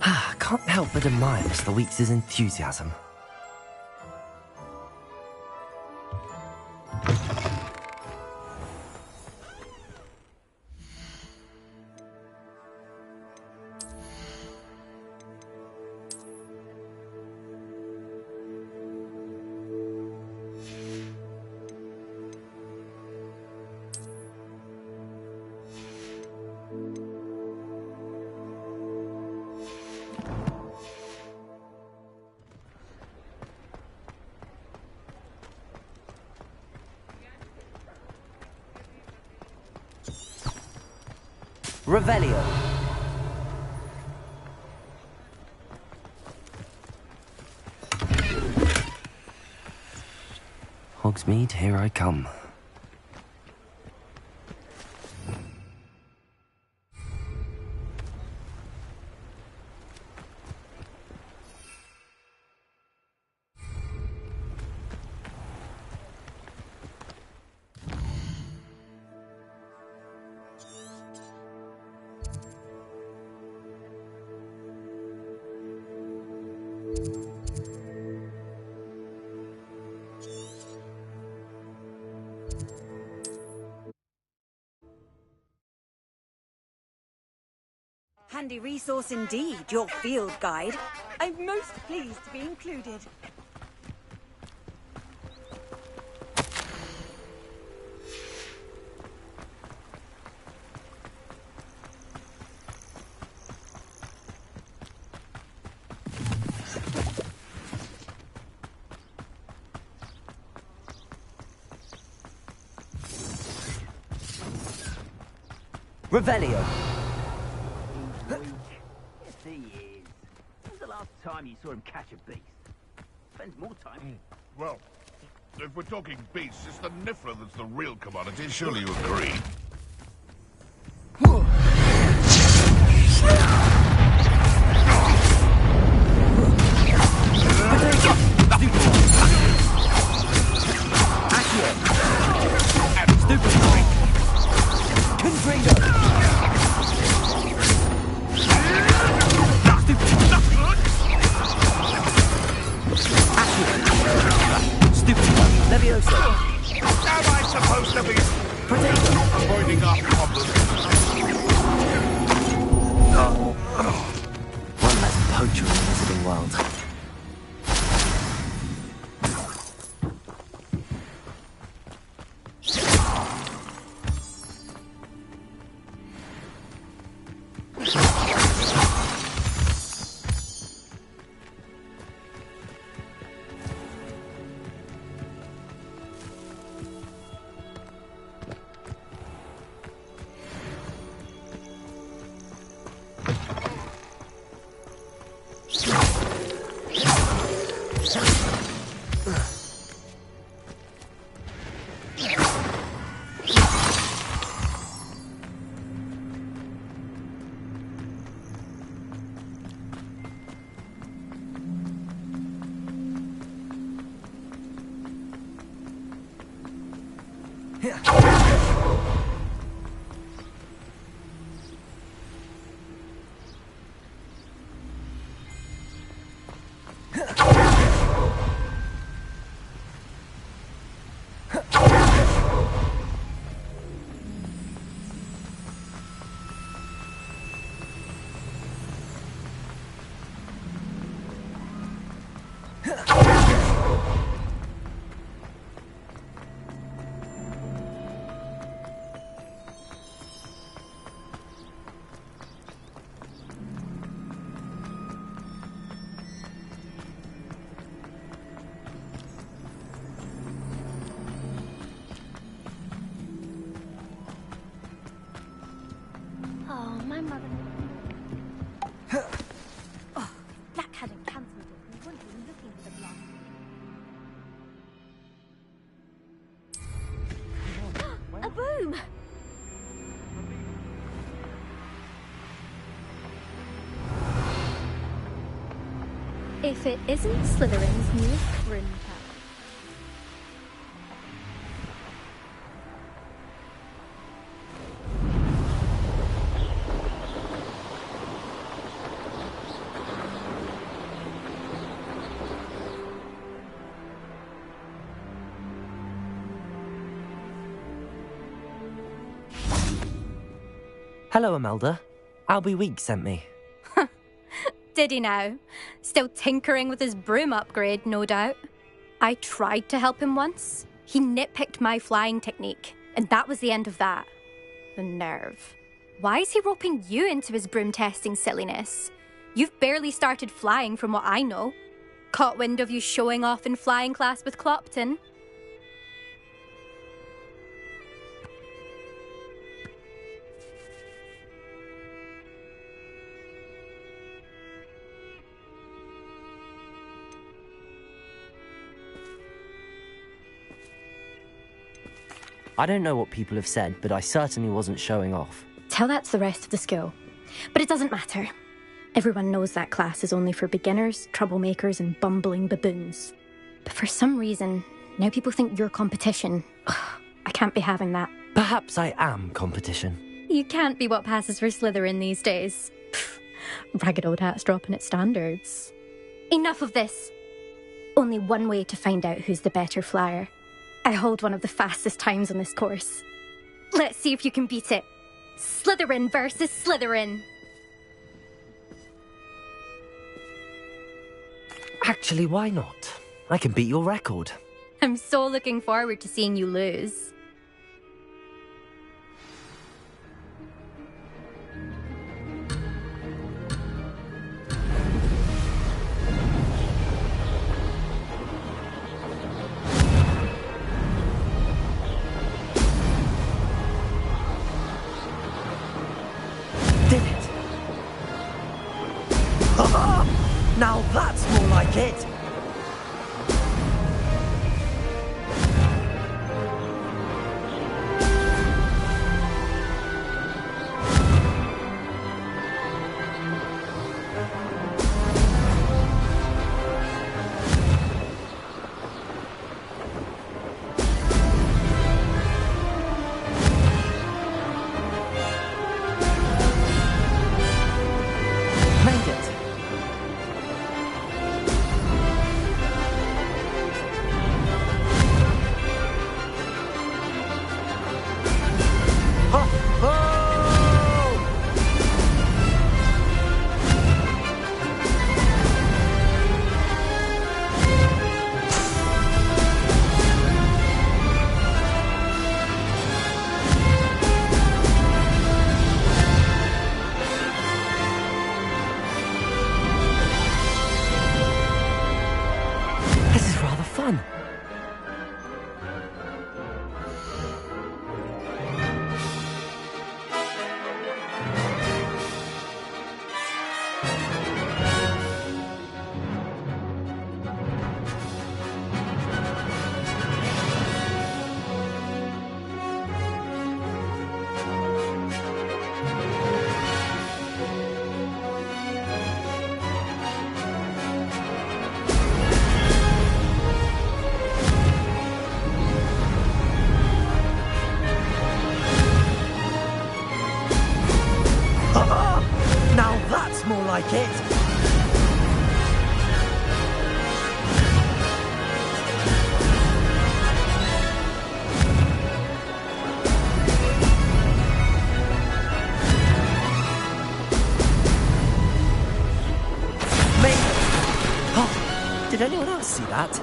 Speaker 3: I can't help but admire Mr. Weeks' enthusiasm. Revelio. Hogsmeade, here I come.
Speaker 1: Handy resource indeed, your field guide. I'm most pleased to be included.
Speaker 3: Revelio.
Speaker 10: Time you saw him catch a beast. Spends more time.
Speaker 13: Well, if we're talking beasts, it's the Niffler that's the real commodity. Surely you agree.
Speaker 3: Levioso.
Speaker 13: Am I supposed to be avoiding our problems?
Speaker 3: One less poacher in the Wizarding World.
Speaker 4: Oh, my mother.
Speaker 1: Oh, Black hadn't cancelled it. We weren't even looking for the block.
Speaker 4: A broom! If it isn't Slytherin's newest broom tower.
Speaker 3: Hello, Imelda. Albie Weeks sent me.
Speaker 14: Did he now? Still tinkering with his broom upgrade, no doubt. I tried to help him once. He nitpicked my flying technique, and that was the end of that. The nerve. Why is he roping you into his broom testing silliness? You've barely started flying from what I know. Caught wind of you showing off in flying class with Clopton.
Speaker 3: I don't know what people have said, but I certainly wasn't showing off.
Speaker 14: Tell that to the rest of the school. But it doesn't matter. Everyone knows that class is only for beginners, troublemakers, and bumbling baboons. But for some reason, now people think you're competition. Ugh, I can't be having that.
Speaker 3: Perhaps I am competition.
Speaker 14: You can't be what passes for Slytherin these days. Pfft, ragged old hat's dropping its standards. Enough of this. Only one way to find out who's the better flyer. I hold one of the fastest times on this course. Let's see if you can beat it. Slytherin versus Slytherin.
Speaker 3: Actually, why not? I can beat your record.
Speaker 14: I'm so looking forward to seeing you lose.
Speaker 3: Now that's more like it! done? Now that's more like it! Mate! Oh, did anyone else see that?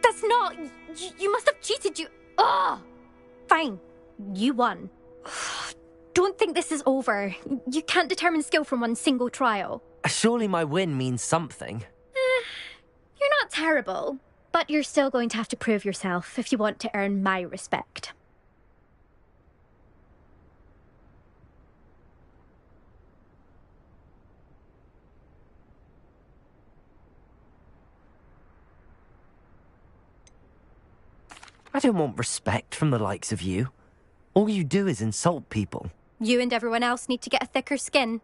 Speaker 14: That's not... You must have cheated, you... Ugh! Fine. You won. Don't think this is over. You can't determine skill from one single trial.
Speaker 3: Surely my win means something.
Speaker 14: You're not terrible, but you're still going to have to prove yourself if you want to earn my respect.
Speaker 3: I don't want respect from the likes of you. All you do is insult people.
Speaker 14: You and everyone else need to get a thicker skin.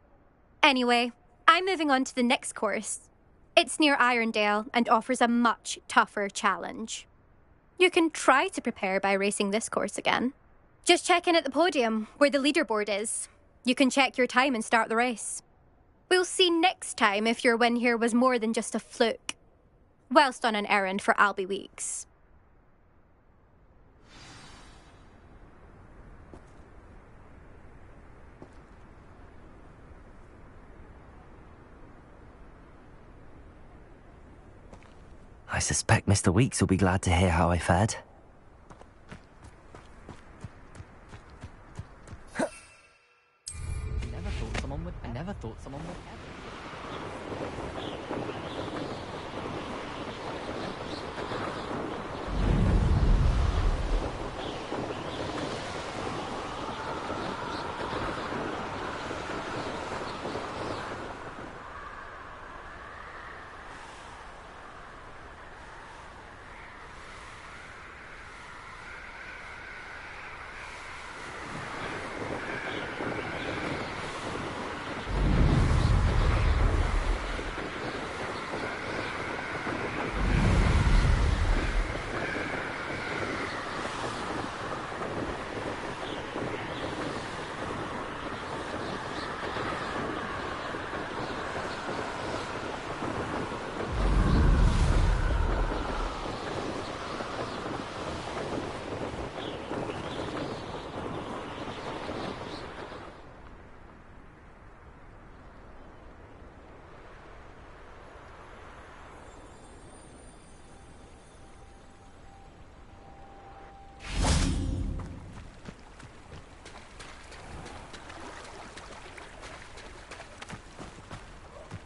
Speaker 14: Anyway, I'm moving on to the next course. It's near Irondale and offers a much tougher challenge. You can try to prepare by racing this course again. Just check in at the podium, where the leaderboard is. You can check your time and start the race. We'll see next time if your win here was more than just a fluke. Whilst on an errand for Albie Weeks.
Speaker 3: I suspect Mr. Weeks will be glad to hear how I fared.
Speaker 8: I never thought someone would ever.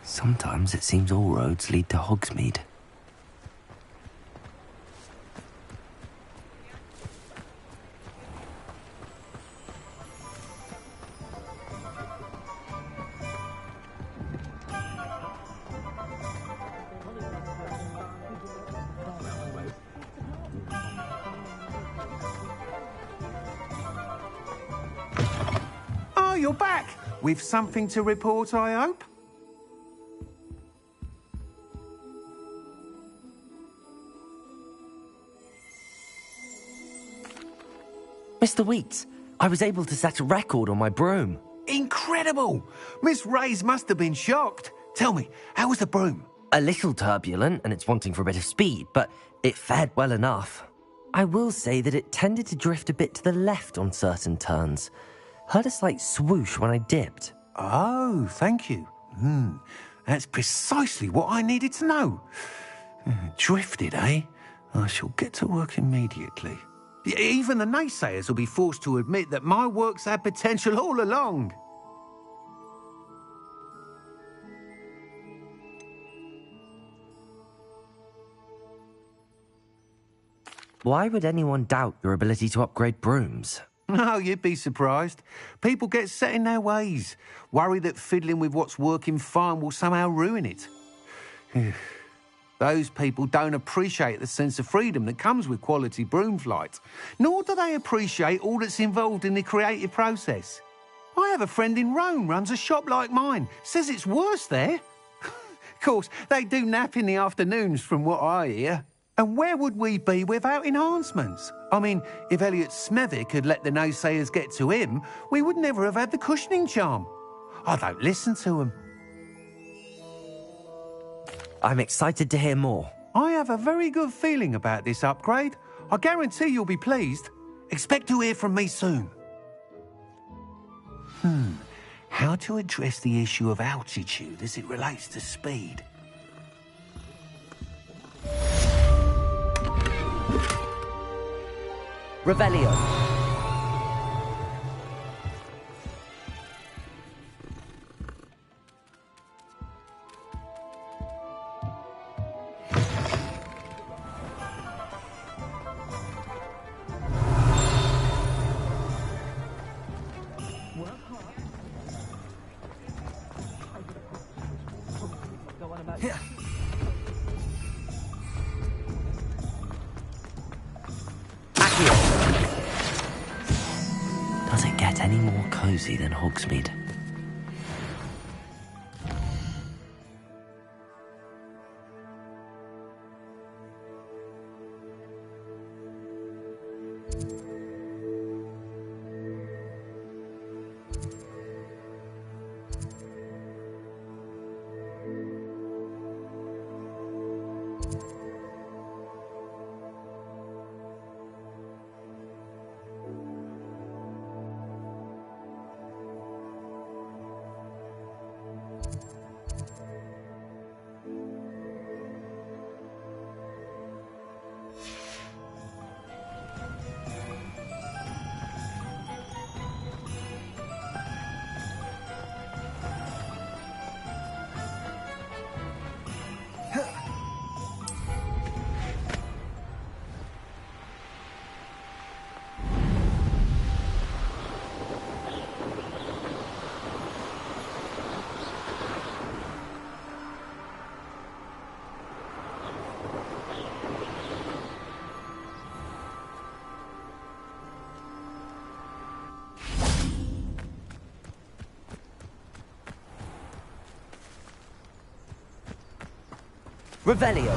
Speaker 3: Sometimes it seems all roads lead to Hogsmeade.
Speaker 12: Oh, you're back! With something to report, I hope?
Speaker 3: Mr. Weeks, I was able to set a record on my broom.
Speaker 12: Incredible! Miss Reyes must have been shocked. Tell me, how was the broom?
Speaker 3: A little turbulent, and it's wanting for a bit of speed, but it fared well enough. I will say that it tended to drift a bit to the left on certain turns. Heard a slight swoosh when I dipped.
Speaker 12: Oh, thank you. That's precisely what I needed to know. Drifted, eh? I shall get to work immediately. Even the naysayers will be forced to admit that my work's had potential all along.
Speaker 3: Why would anyone doubt your ability to upgrade brooms?
Speaker 12: No, you'd be surprised. People get set in their ways, worry that fiddling with what's working fine will somehow ruin it. Those people don't appreciate the sense of freedom that comes with quality broom flight, nor do they appreciate all that's involved in the creative process. I have a friend in Rome runs a shop like mine, says it's worse there. Of course, they do nap in the afternoons from what I hear. And where would we be without enhancements? I mean, if Elliot Smethwick had let the naysayers get to him, we would never have had the cushioning charm. I don't listen to them.
Speaker 3: I'm excited to hear more.
Speaker 12: I have a very good feeling about this upgrade. I guarantee you'll be pleased. Expect to hear from me soon. How to address the issue of altitude as it relates to speed?
Speaker 3: Revelio. Does it get any more cozy than Hogsmeade? Revelio.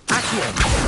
Speaker 3: Accio.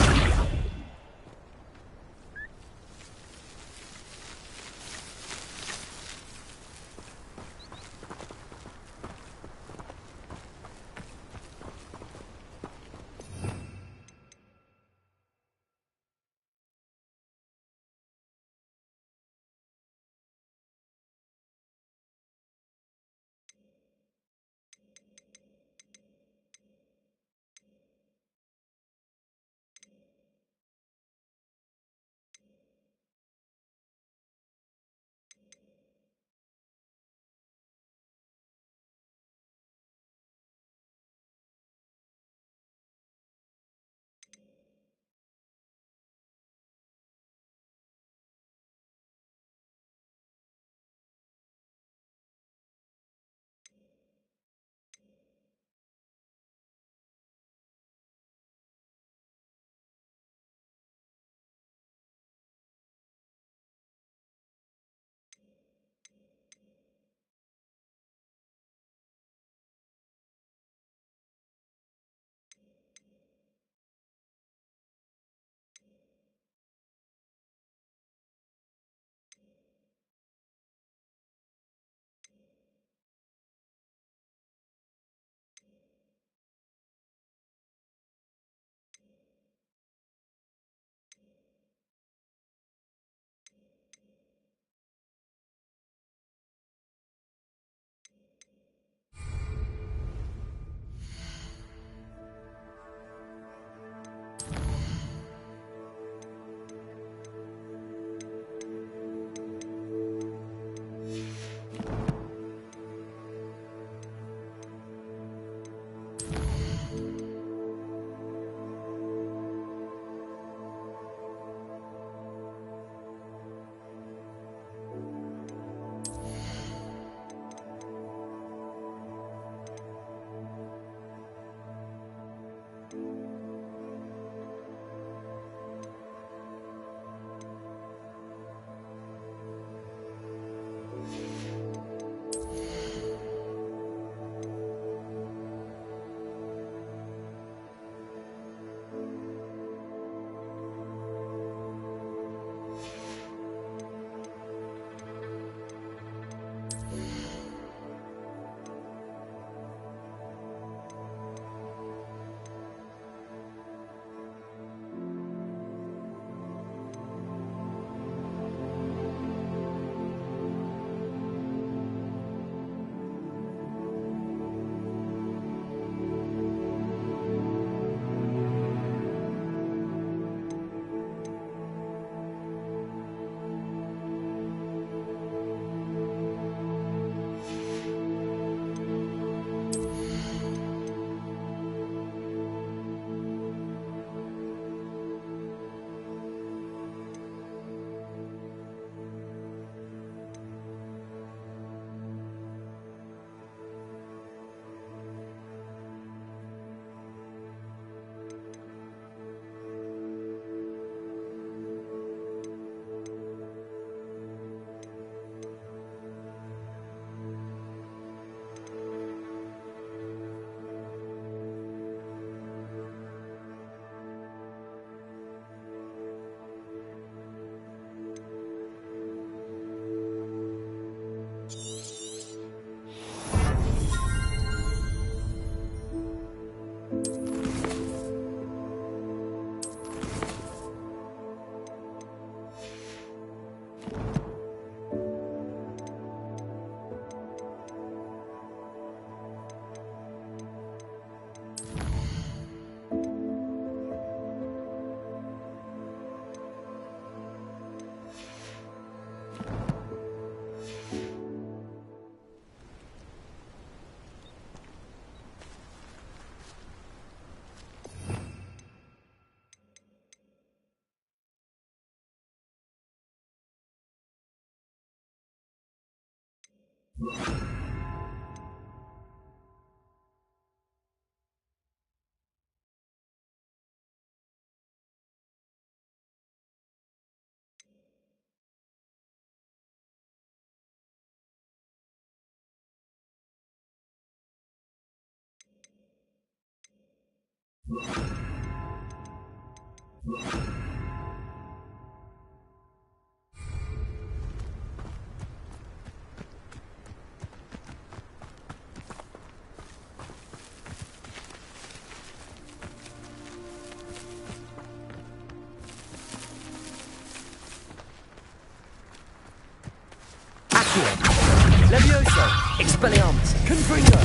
Speaker 6: Levioso! Expelliarmus! Confringo!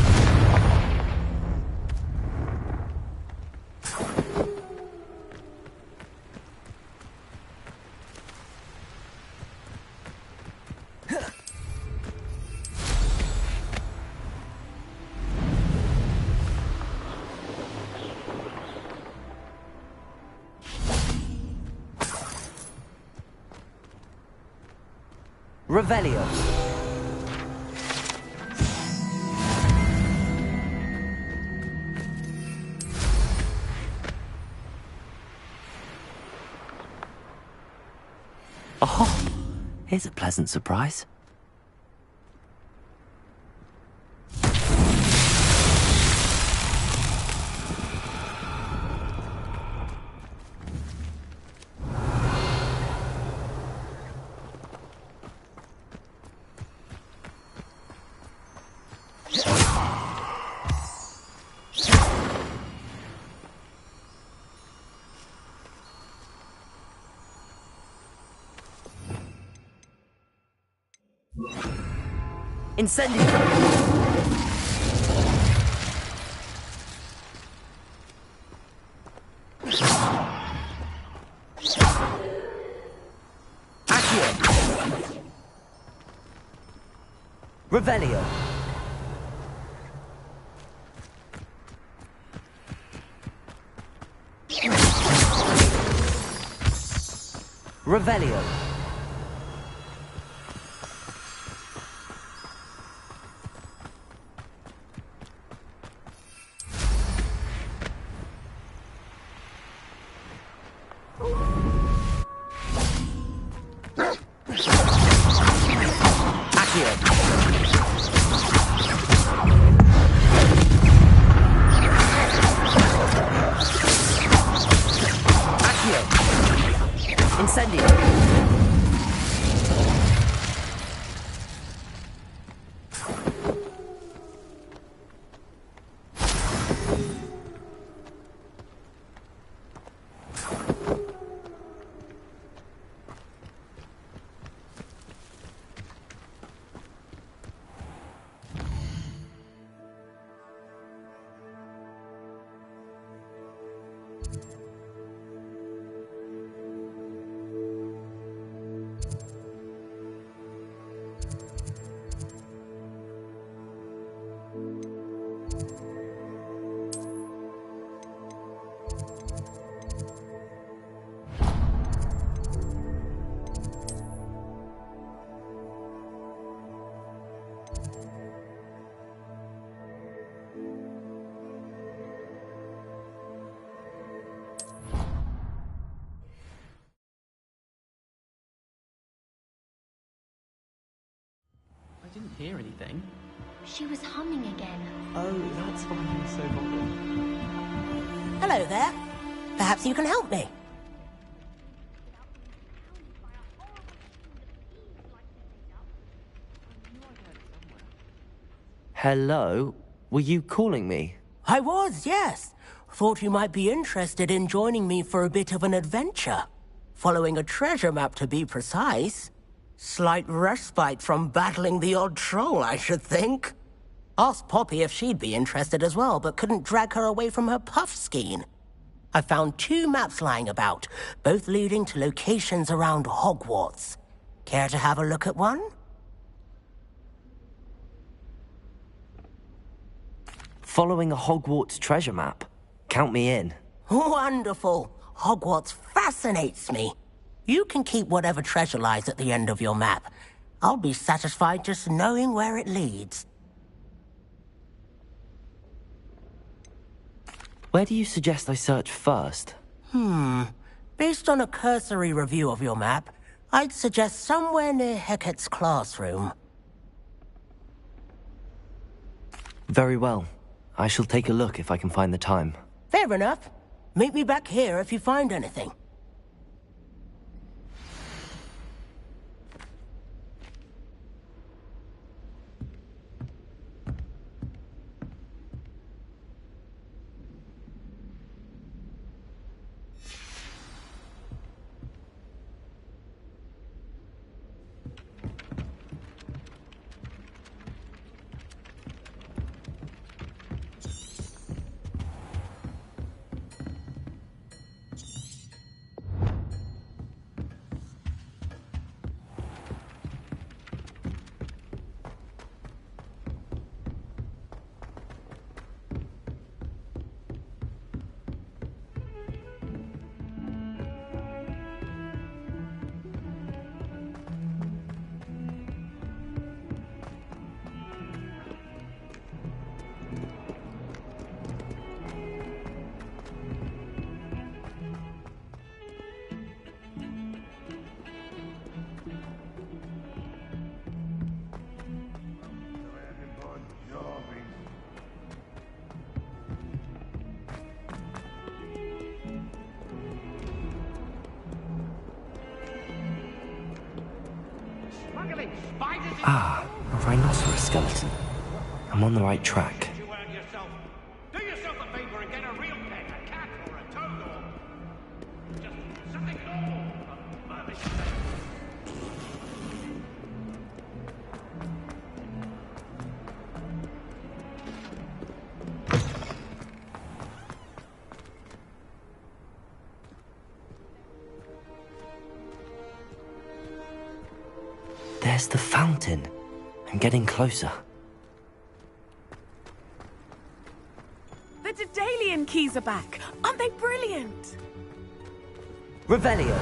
Speaker 3: Revelio. Oh, here's a pleasant surprise.
Speaker 6: Incendio! Accio!
Speaker 3: Revelio. Revelio.
Speaker 8: I didn't hear anything.
Speaker 4: She was humming again.
Speaker 8: Oh, that's why you were so bothered.
Speaker 6: Hello there. Perhaps you can help me.
Speaker 3: Hello? Were you calling me?
Speaker 6: I was, yes. Thought you might be interested in joining me for a bit of an adventure. Following a treasure map, to be precise. Slight respite from battling the odd troll, I should think. Asked Poppy if she'd be interested as well, but couldn't drag her away from her puff skein. I found 2 maps lying about, both leading to locations around Hogwarts. Care to have a look at one?
Speaker 3: Following a Hogwarts treasure map. Count me in.
Speaker 6: Wonderful. Hogwarts fascinates me. You can keep whatever treasure lies at the end of your map. I'll be satisfied just knowing where it leads.
Speaker 3: Where do you suggest I search first?
Speaker 6: Based on a cursory review of your map, I'd suggest somewhere near Hecat's classroom.
Speaker 3: Very well. I shall take a look if I can find the time.
Speaker 6: Fair enough. Meet me back here if you find anything.
Speaker 3: Ah, a rhinoceros skeleton. I'm on the right track.
Speaker 15: Do yourself a favor and get a real pet, a cat or a toad or just something normal.
Speaker 3: There's the fountain. I'm getting closer.
Speaker 2: The Daedalian keys are back. Aren't they brilliant?
Speaker 3: Revelio.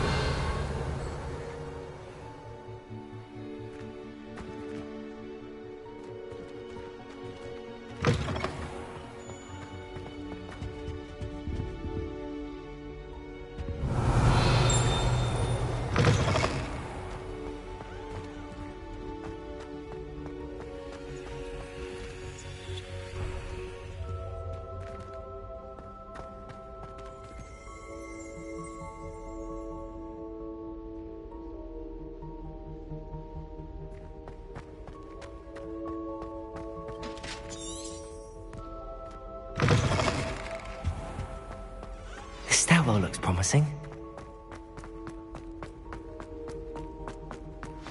Speaker 3: This stairwell looks promising.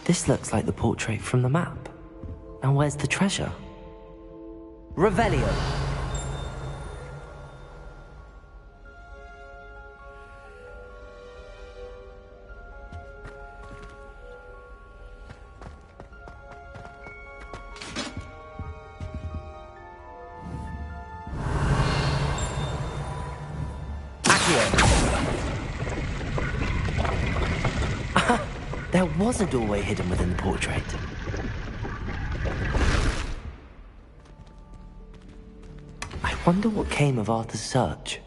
Speaker 3: This looks like the portrait from the map. Now where's the treasure? Revelio. There was a doorway hidden within the portrait. I wonder what came of Arthur's search.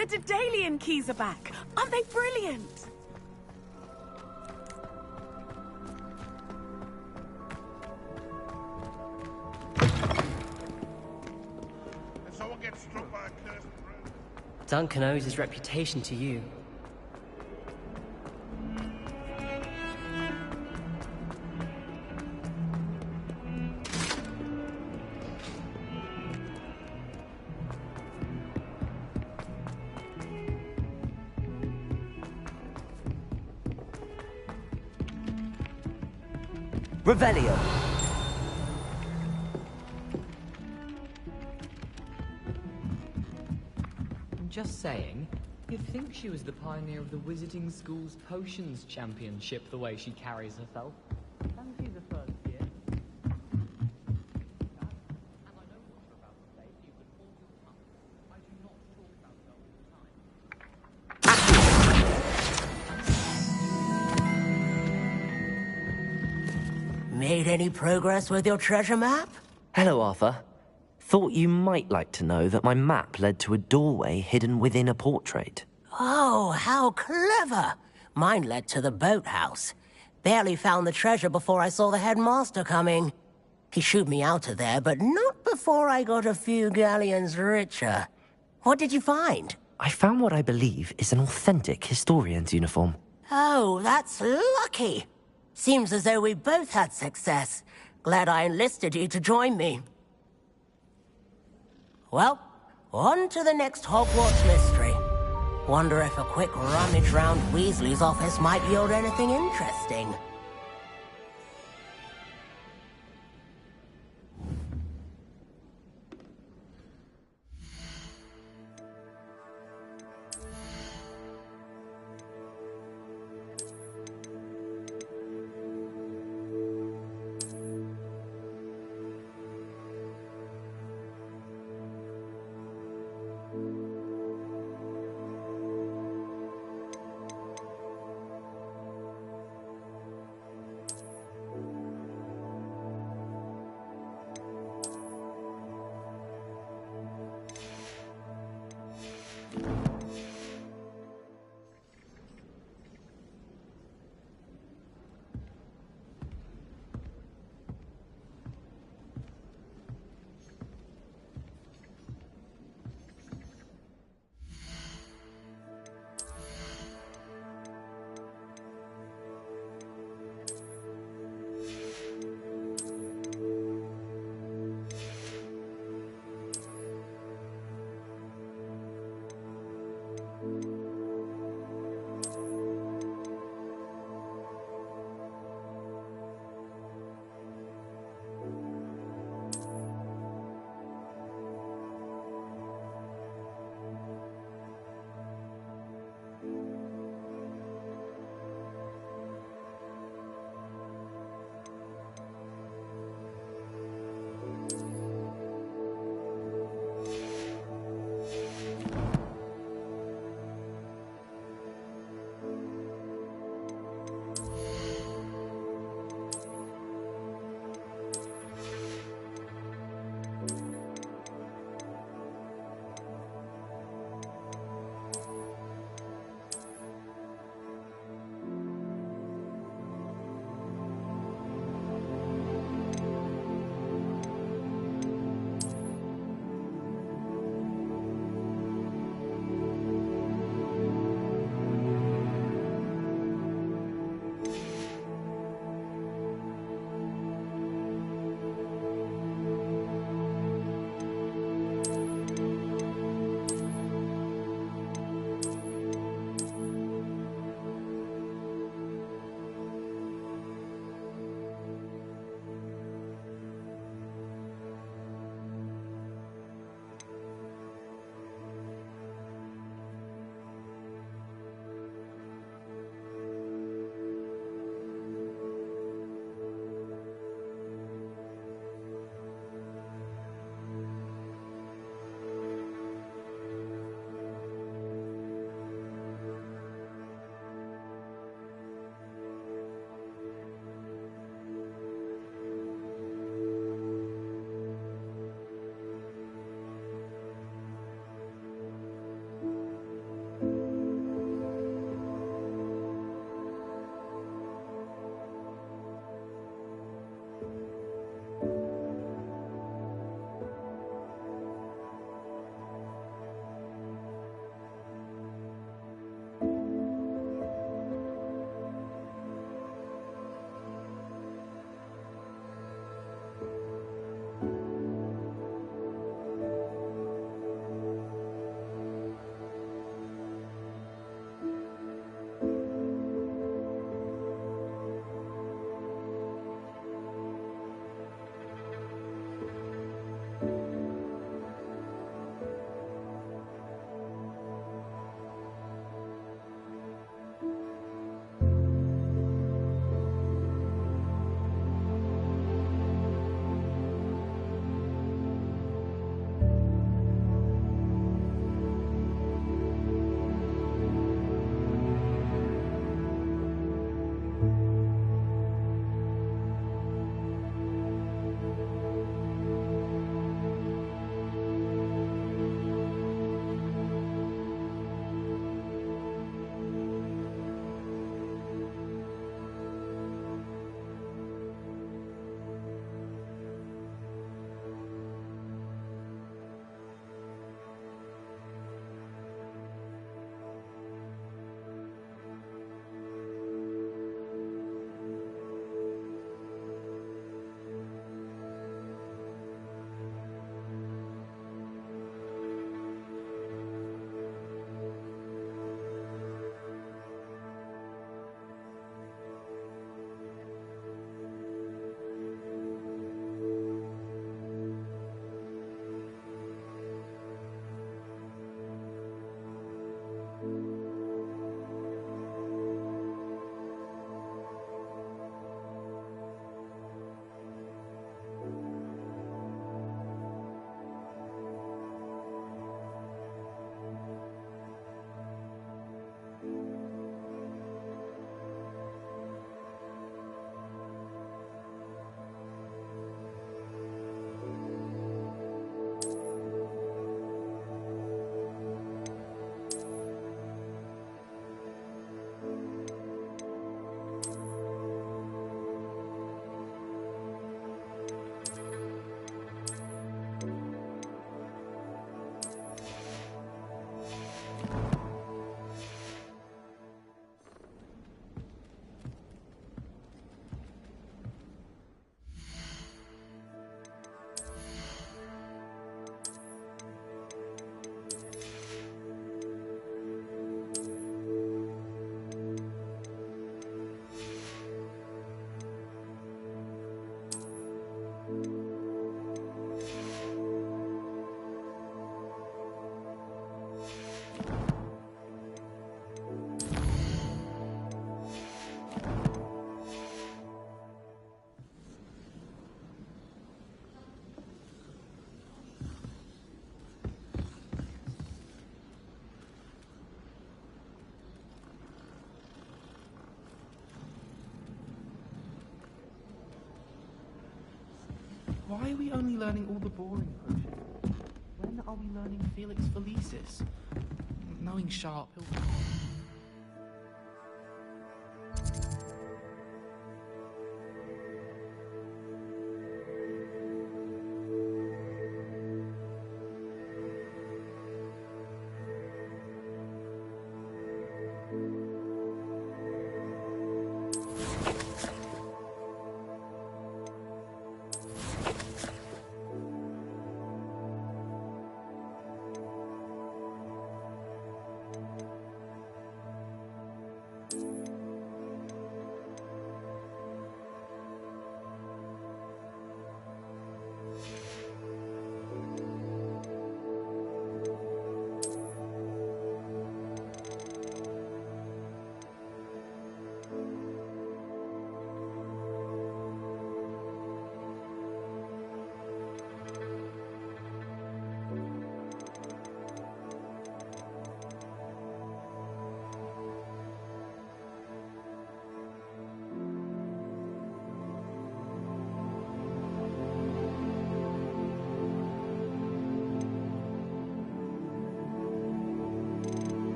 Speaker 16: The Daedalian keys are back. Aren't they brilliant?
Speaker 13: If someone gets struck by a cursed room.
Speaker 17: Duncan owes his reputation to you.
Speaker 3: Revelio.
Speaker 18: Just saying, you'd think she was the pioneer of the Wizarding School's Potions Championship, the way she carries herself. Fancy the first year.
Speaker 6: Made any progress with your treasure map?
Speaker 3: Hello, Arthur. Thought you might like to know that my map led to a doorway hidden within a portrait.
Speaker 6: Oh, how clever! Mine led to the boathouse. Barely found the treasure before I saw the headmaster coming. He shooed me out of there, but not before I got a few galleons richer. What did you find?
Speaker 3: I found what I believe is an authentic historian's uniform.
Speaker 6: Oh, that's lucky. Seems as though we both had success. Glad I enlisted you to join me. Well, on to the next Hogwarts mystery. Wonder if a quick rummage round Weasley's office might yield anything interesting.
Speaker 19: Why are we only learning all the boring potions? When are we learning Felix Felicis? Knowing Sharp, he'll...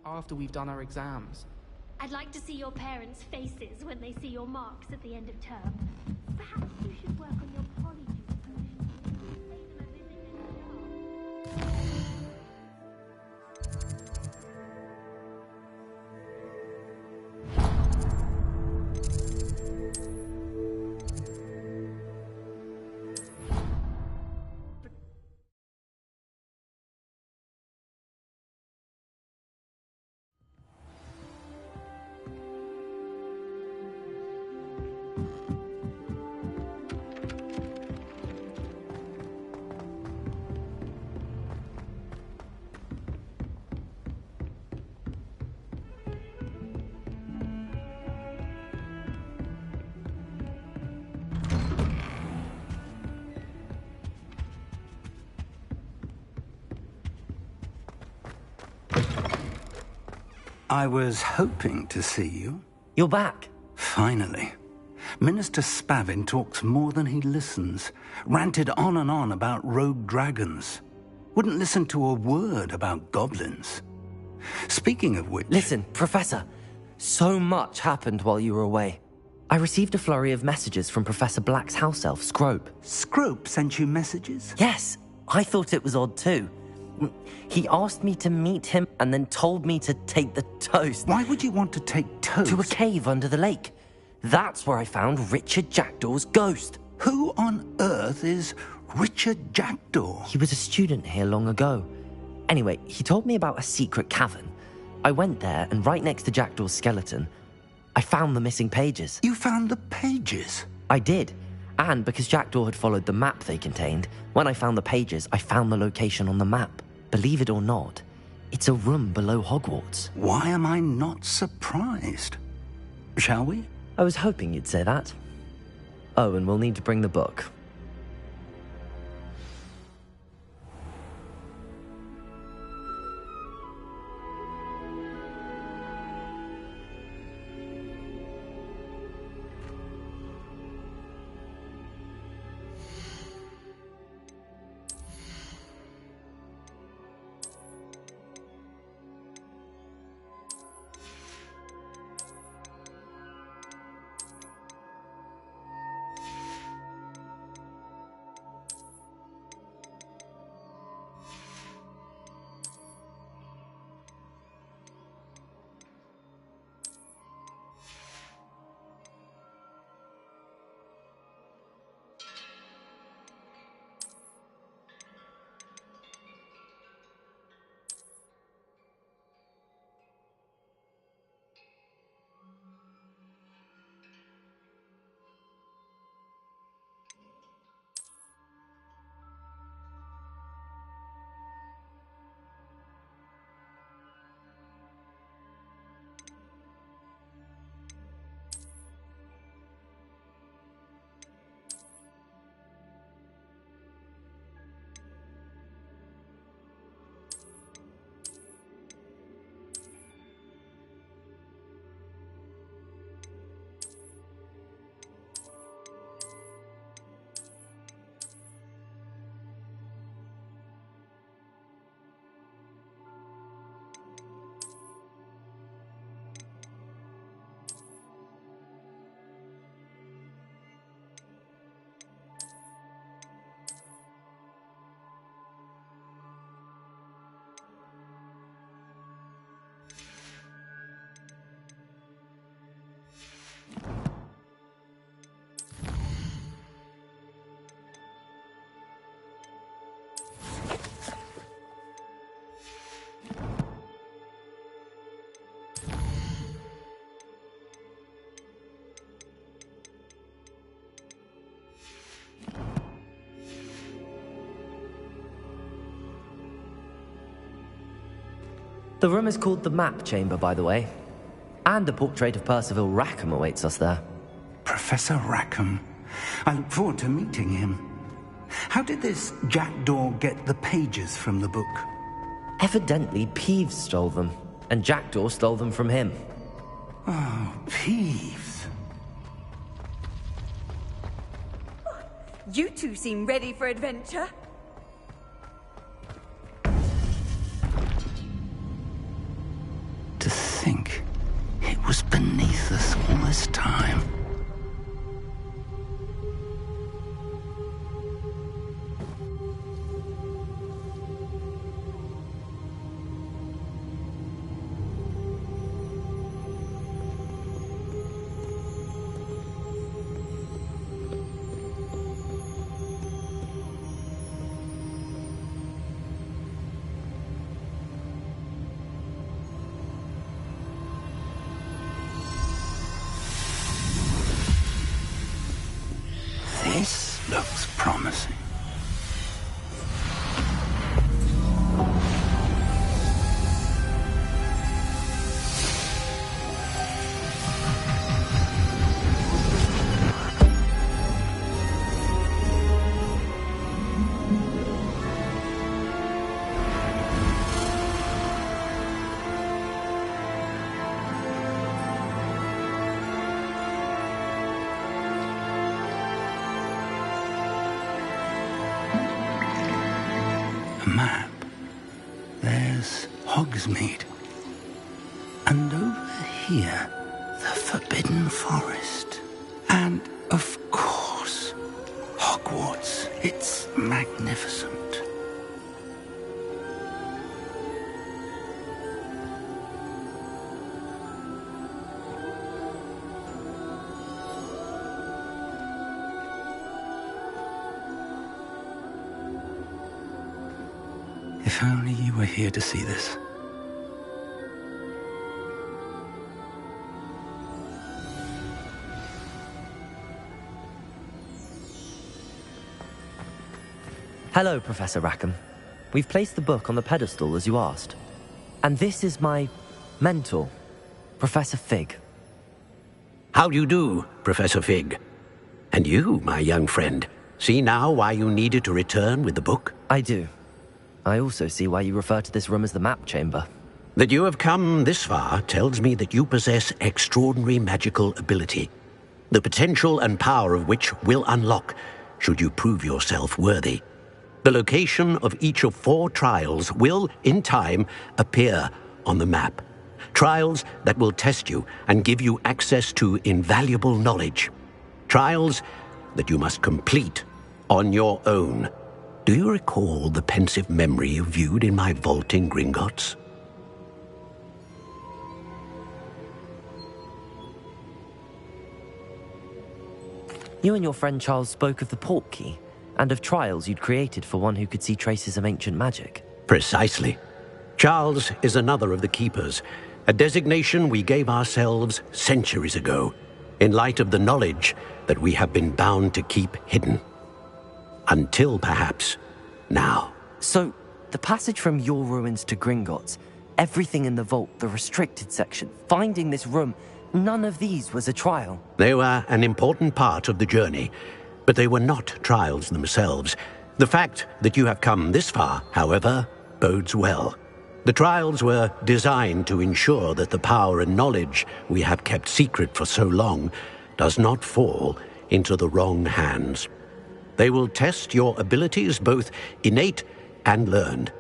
Speaker 19: After we've done our exams.
Speaker 20: I'd like to see your parents' faces when they see your marks at the end of term. Perhaps you should work on your polyjuice potion. Pay them a visit in the shop.
Speaker 21: I was hoping to see you.
Speaker 3: You're back.
Speaker 21: Finally. Minister Spavin talks more than he listens. Ranted on and on about rogue dragons. Wouldn't listen to a word about goblins. Speaking of which...
Speaker 3: Listen, Professor. So much happened while you were away. I received a flurry of messages from Professor Black's house elf, Scrope.
Speaker 21: Scrope sent you messages?
Speaker 3: Yes. I thought it was odd too. He asked me to meet him and then told me to take the toast.
Speaker 21: Why would you want to take toast?
Speaker 3: To a cave under the lake. That's where I found Richard Jackdaw's ghost.
Speaker 21: Who on earth is Richard Jackdaw?
Speaker 3: He was a student here long ago. Anyway, he told me about a secret cavern. I went there, and right next to Jackdaw's skeleton, I found the missing pages.
Speaker 21: You found the pages?
Speaker 3: I did. And because Jackdaw had followed the map they contained, when I found the pages, I found the location on the map. Believe it or not, it's a room below Hogwarts.
Speaker 21: Why am I not surprised? Shall we?
Speaker 3: I was hoping you'd say that. Oh, and we'll need to bring the book. The room is called the Map Chamber, by the way. And a portrait of Percival Rackham awaits us there.
Speaker 21: Professor Rackham. I look forward to meeting him. How did this jackdaw get the pages from the book?
Speaker 3: Evidently, Peeves stole them, and Jackdaw stole them from him.
Speaker 21: Oh, Peeves.
Speaker 1: You two seem ready for adventure.
Speaker 21: To think it was beneath us all this time. This looks promising. A map. There's Hogsmeade. And over here, the Forbidden Forest. And, of course, Hogwarts. It's magnificent. If only you were here to see this.
Speaker 3: Hello, Professor Rackham. We've placed the book on the pedestal as you asked. And this is my mentor, Professor Fig.
Speaker 11: How do you do, Professor Fig? And you, my young friend, see now why you needed to return with the book?
Speaker 3: I do. I also see why you refer to this room as the Map Chamber.
Speaker 11: That you have come this far tells me that you possess extraordinary magical ability, the potential and power of which will unlock should you prove yourself worthy. The location of each of 4 trials will, in time, appear on the map. Trials that will test you and give you access to invaluable knowledge. Trials that you must complete on your own. Do you recall the pensive memory you viewed in my vault in Gringotts?
Speaker 3: You and your friend Charles spoke of the Portkey, and of trials you'd created for one who could see traces of ancient magic.
Speaker 11: Precisely. Charles is another of the Keepers, a designation we gave ourselves centuries ago, in light of the knowledge that we have been bound to keep hidden. Until, perhaps, now.
Speaker 3: So, the passage from your ruins to Gringotts, everything in the vault, the restricted section, finding this room, none of these was a trial.
Speaker 11: They were an important part of the journey, but they were not trials themselves. The fact that you have come this far, however, bodes well. The trials were designed to ensure that the power and knowledge we have kept secret for so long does not fall into the wrong hands. They will test your abilities, both innate and learned.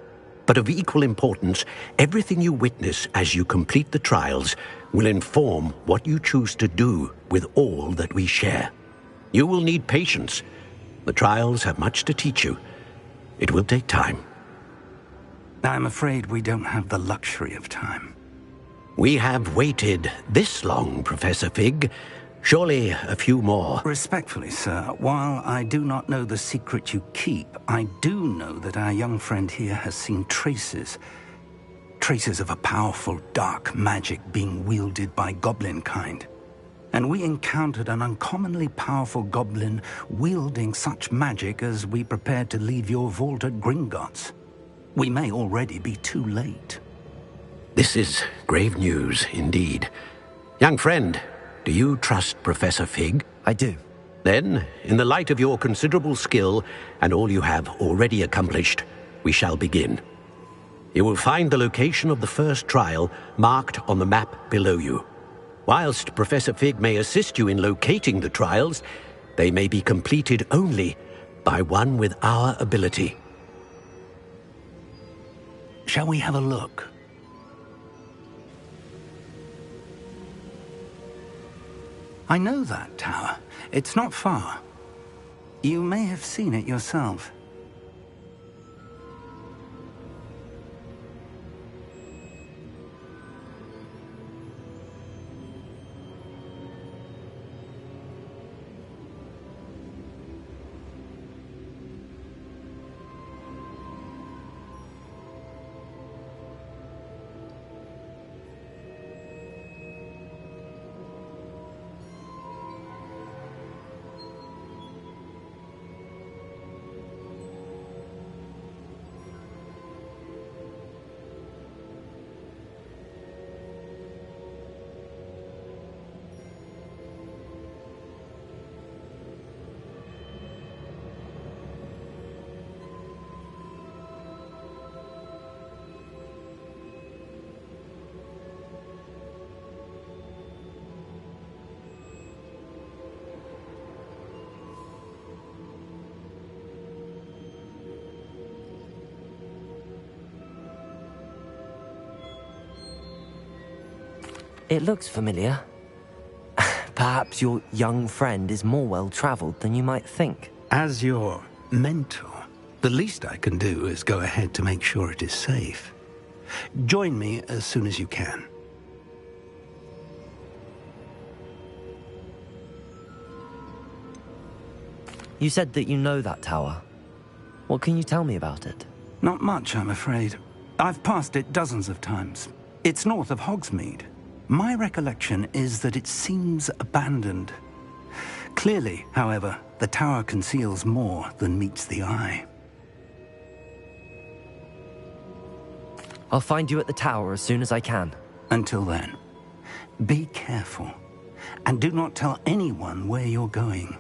Speaker 11: But of equal importance, everything you witness as you complete the trials will inform what you choose to do with all that we share. You will need patience. The trials have much to teach you. It will take time.
Speaker 21: I'm afraid we don't have the luxury of time.
Speaker 11: We have waited this long, Professor Fig. Surely a few more.
Speaker 21: Respectfully, sir, while I do not know the secret you keep, I do know that our young friend here has seen traces of a powerful dark magic being wielded by goblin kind. And we encountered an uncommonly powerful goblin wielding such magic as we prepared to leave your vault at Gringotts. We may already be too late.
Speaker 11: This is grave news indeed. Young friend, do you trust Professor Fig?
Speaker 3: I do.
Speaker 11: Then, in the light of your considerable skill and all you have already accomplished, we shall begin. You will find the location of the first trial marked on the map below you. Whilst Professor Fig may assist you in locating the trials, they may be completed only by one with our ability.
Speaker 21: Shall we have a look? I know that tower. It's not far. You may have seen it yourself.
Speaker 3: It looks familiar. Perhaps your young friend is more well-traveled than you might think.
Speaker 21: As your mentor, the least I can do is go ahead to make sure it is safe. Join me as soon as you can.
Speaker 3: You said that you know that tower. What can you tell me about it?
Speaker 21: Not much, I'm afraid. I've passed it dozens of times. It's north of Hogsmeade. My recollection is that it seems abandoned. Clearly, however, the tower conceals more than meets the eye.
Speaker 3: I'll find you at the tower as soon as I can.
Speaker 21: Until then, be careful, and do not tell anyone where you're going.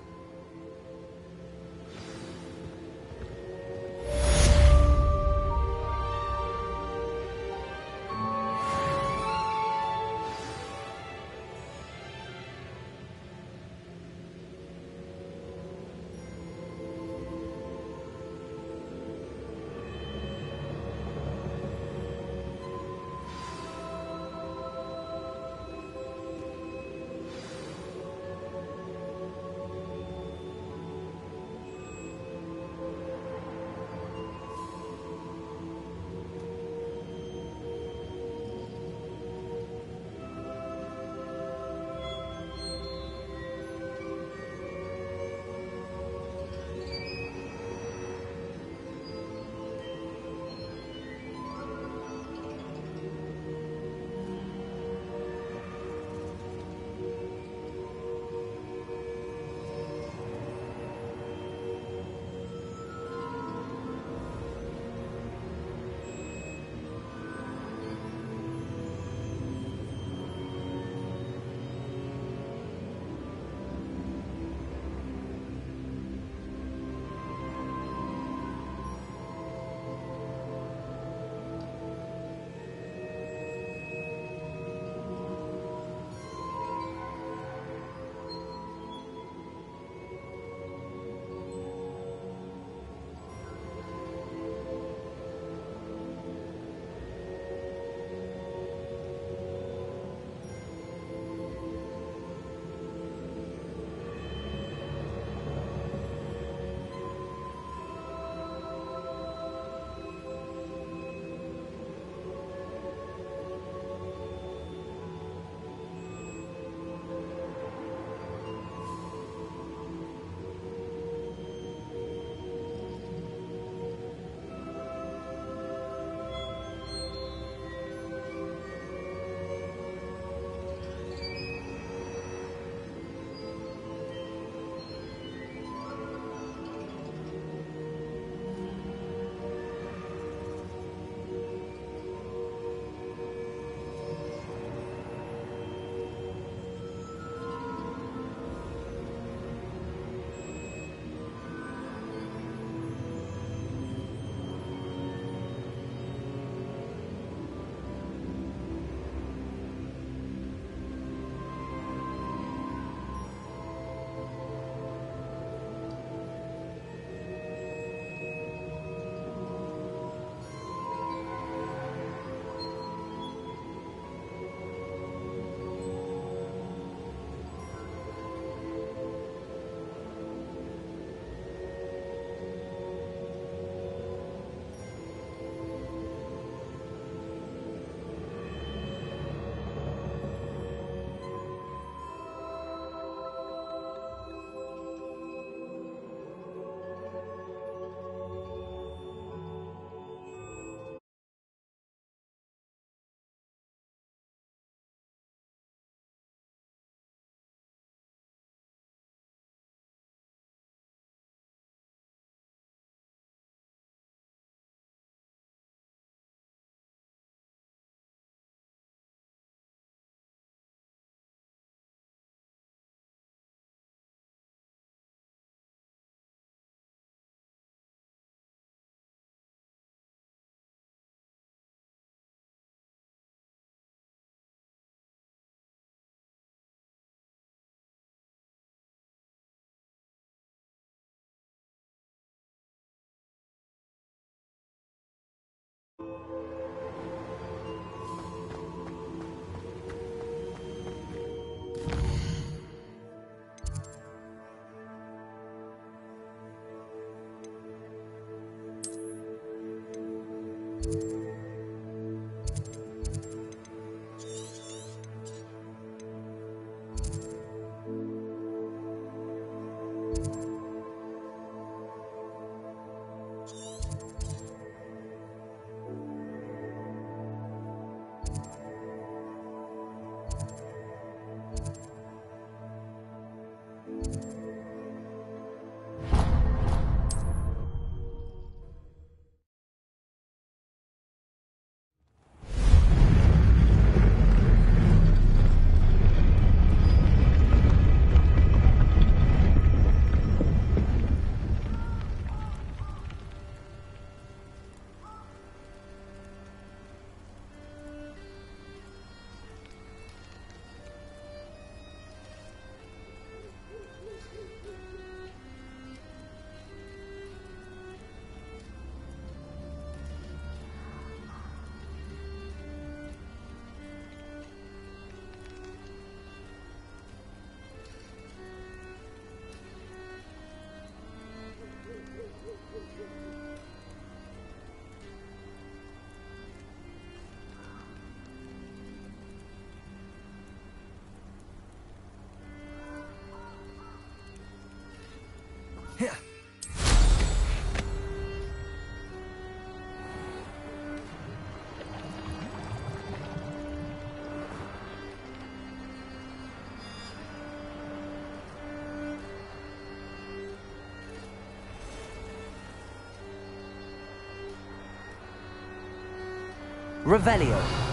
Speaker 3: Revelio.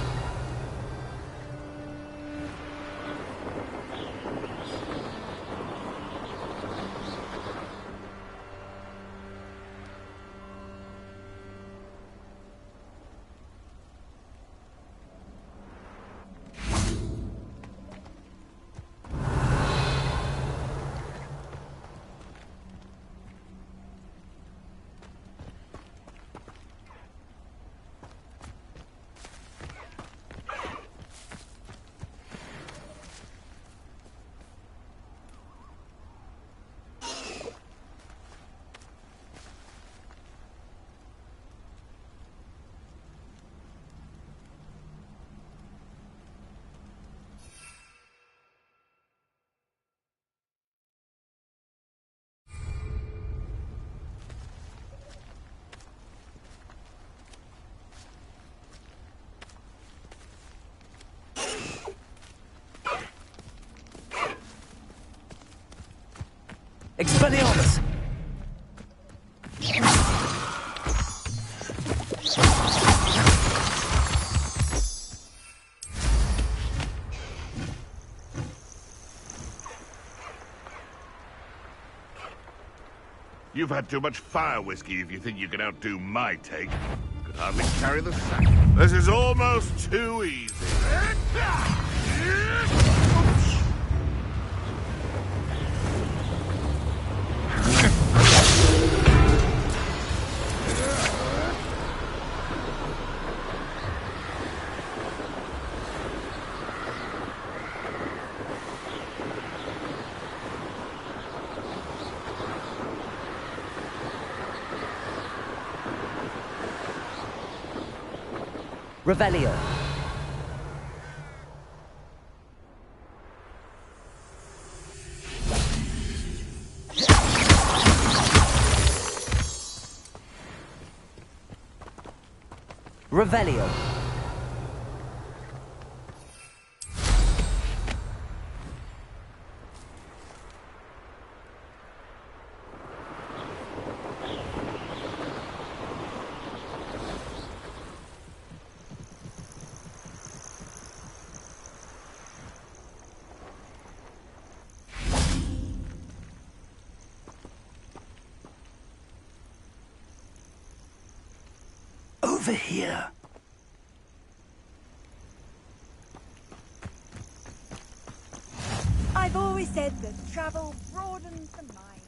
Speaker 3: Expelliarmus!
Speaker 13: You've had too much fire whiskey if you think you can outdo my take. Could hardly carry the sack. This is almost too easy.
Speaker 3: Revelio. Revelio.
Speaker 21: Over here.
Speaker 1: I've always said that travel broadens the mind.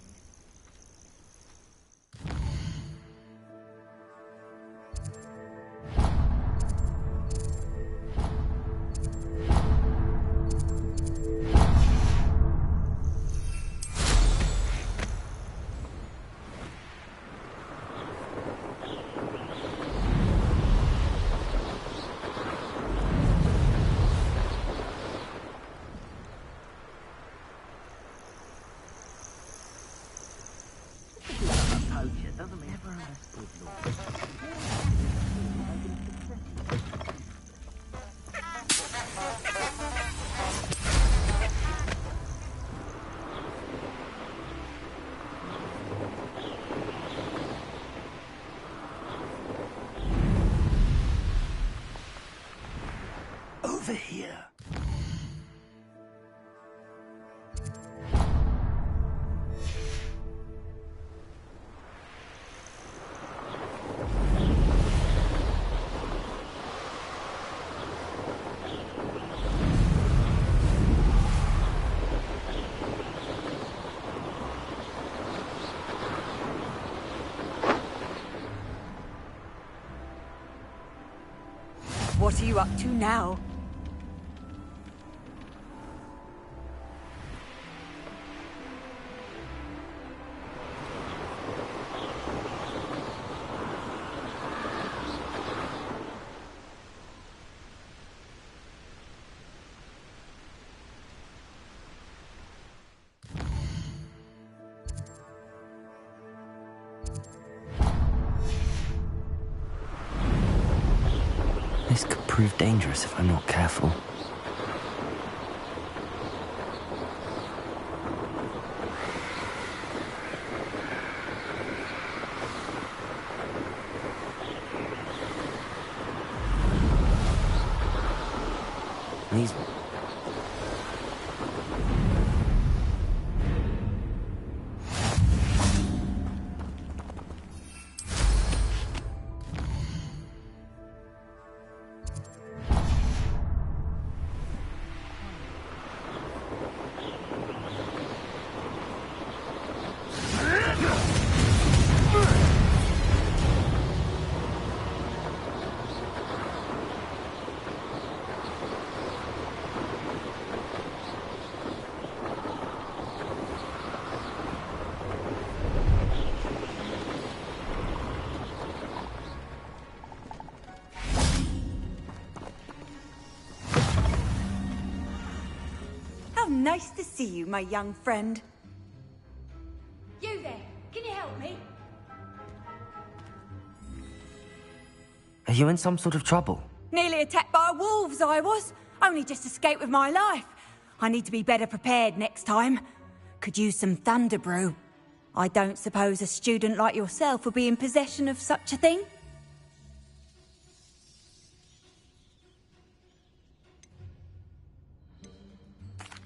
Speaker 21: here.
Speaker 1: What are you up to now?
Speaker 3: This could prove dangerous if I'm not careful. These...
Speaker 1: How nice to see you, my young friend.
Speaker 5: You there, can you help me?
Speaker 3: Are you in some sort of trouble?
Speaker 1: Nearly attacked by wolves, I was. Only just escaped with my life. I need to be better prepared next time. Could use some thunder brew. I don't suppose a student like yourself will be in possession of such a thing?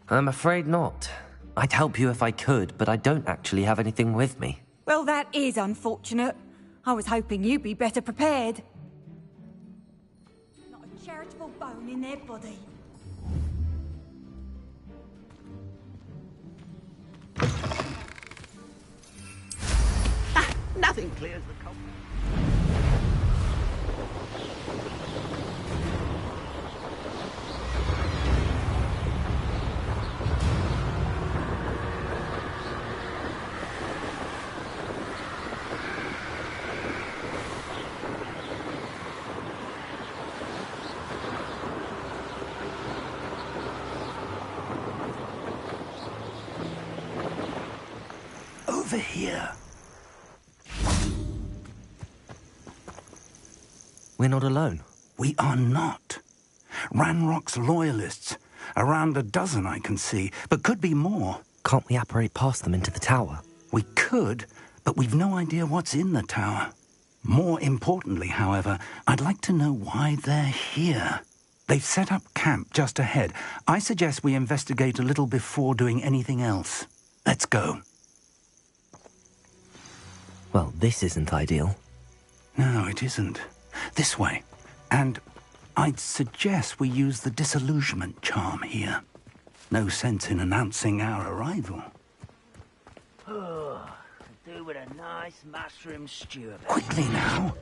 Speaker 3: I'm afraid not. I'd help you if I could, but I don't actually have anything with me.
Speaker 1: Well, that is unfortunate. I was hoping you'd be better prepared. Not a charitable bone in their body.
Speaker 10: Nothing clears the culprit.
Speaker 21: Over here.
Speaker 3: We're not alone.
Speaker 21: We are not. Ranrock's loyalists. Around a dozen I can see, but could be more.
Speaker 3: Can't we apparate past them into the tower?
Speaker 21: We could, but we've no idea what's in the tower. More importantly, however, I'd like to know why they're here. They've set up camp just ahead. I suggest we investigate a little before doing anything else. Let's go.
Speaker 3: Well, this isn't ideal.
Speaker 21: No, it isn't. This way. And I'd suggest we use the disillusionment charm here. No sense in announcing our arrival.
Speaker 10: Oh, do with a nice mushroom stew.
Speaker 21: Quickly now.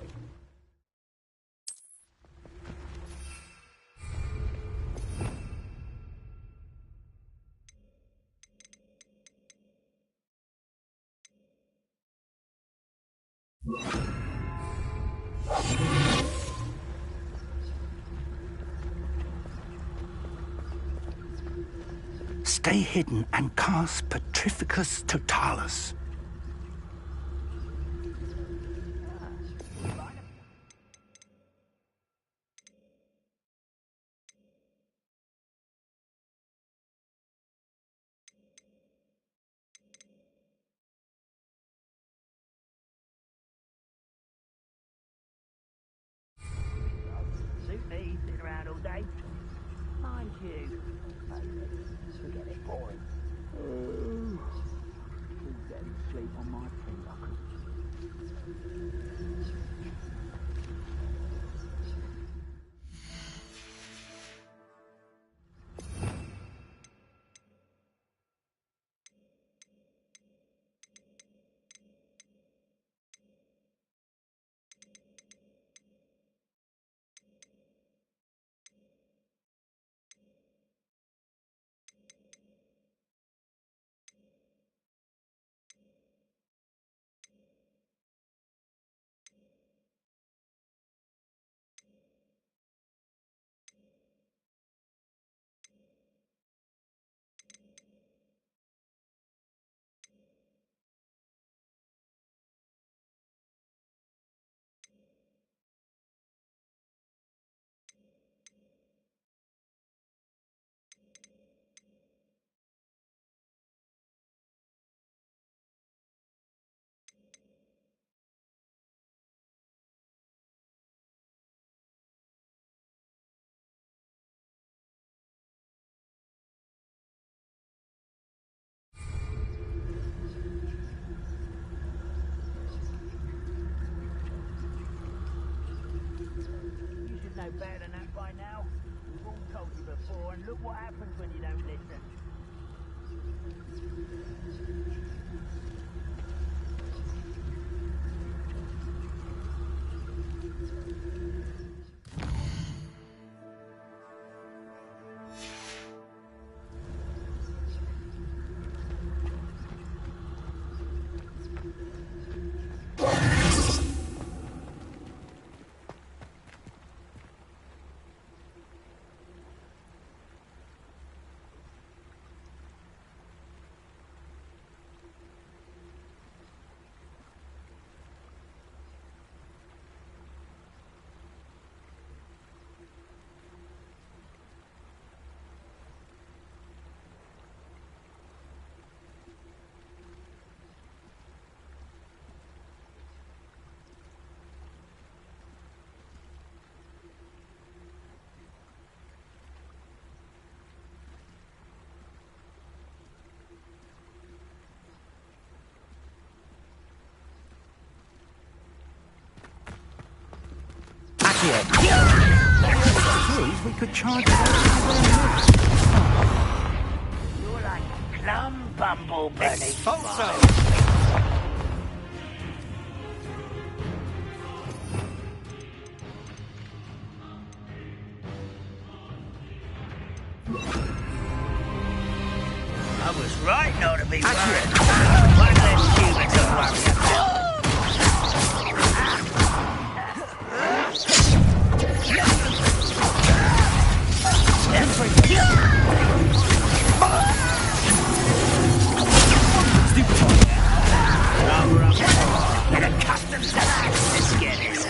Speaker 21: Stay hidden and cast Petrificus Totalis.
Speaker 10: Suit me, been around all day. My you. Forget it, boy. Keep getting sleep on my pillow. Know better than that by now. We've all told you before, and look what happens when you don't listen. We could charge it. You're like a plum bumble burning. Expulso! I was right not to be worried. One less human to worry about. Get accustomed to that. Let's get this.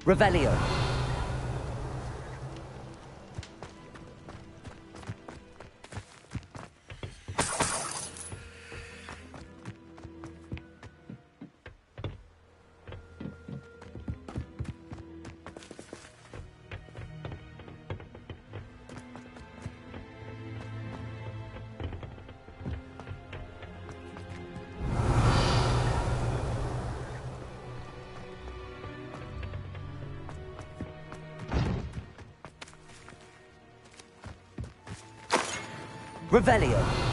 Speaker 3: Revelio. Revelio.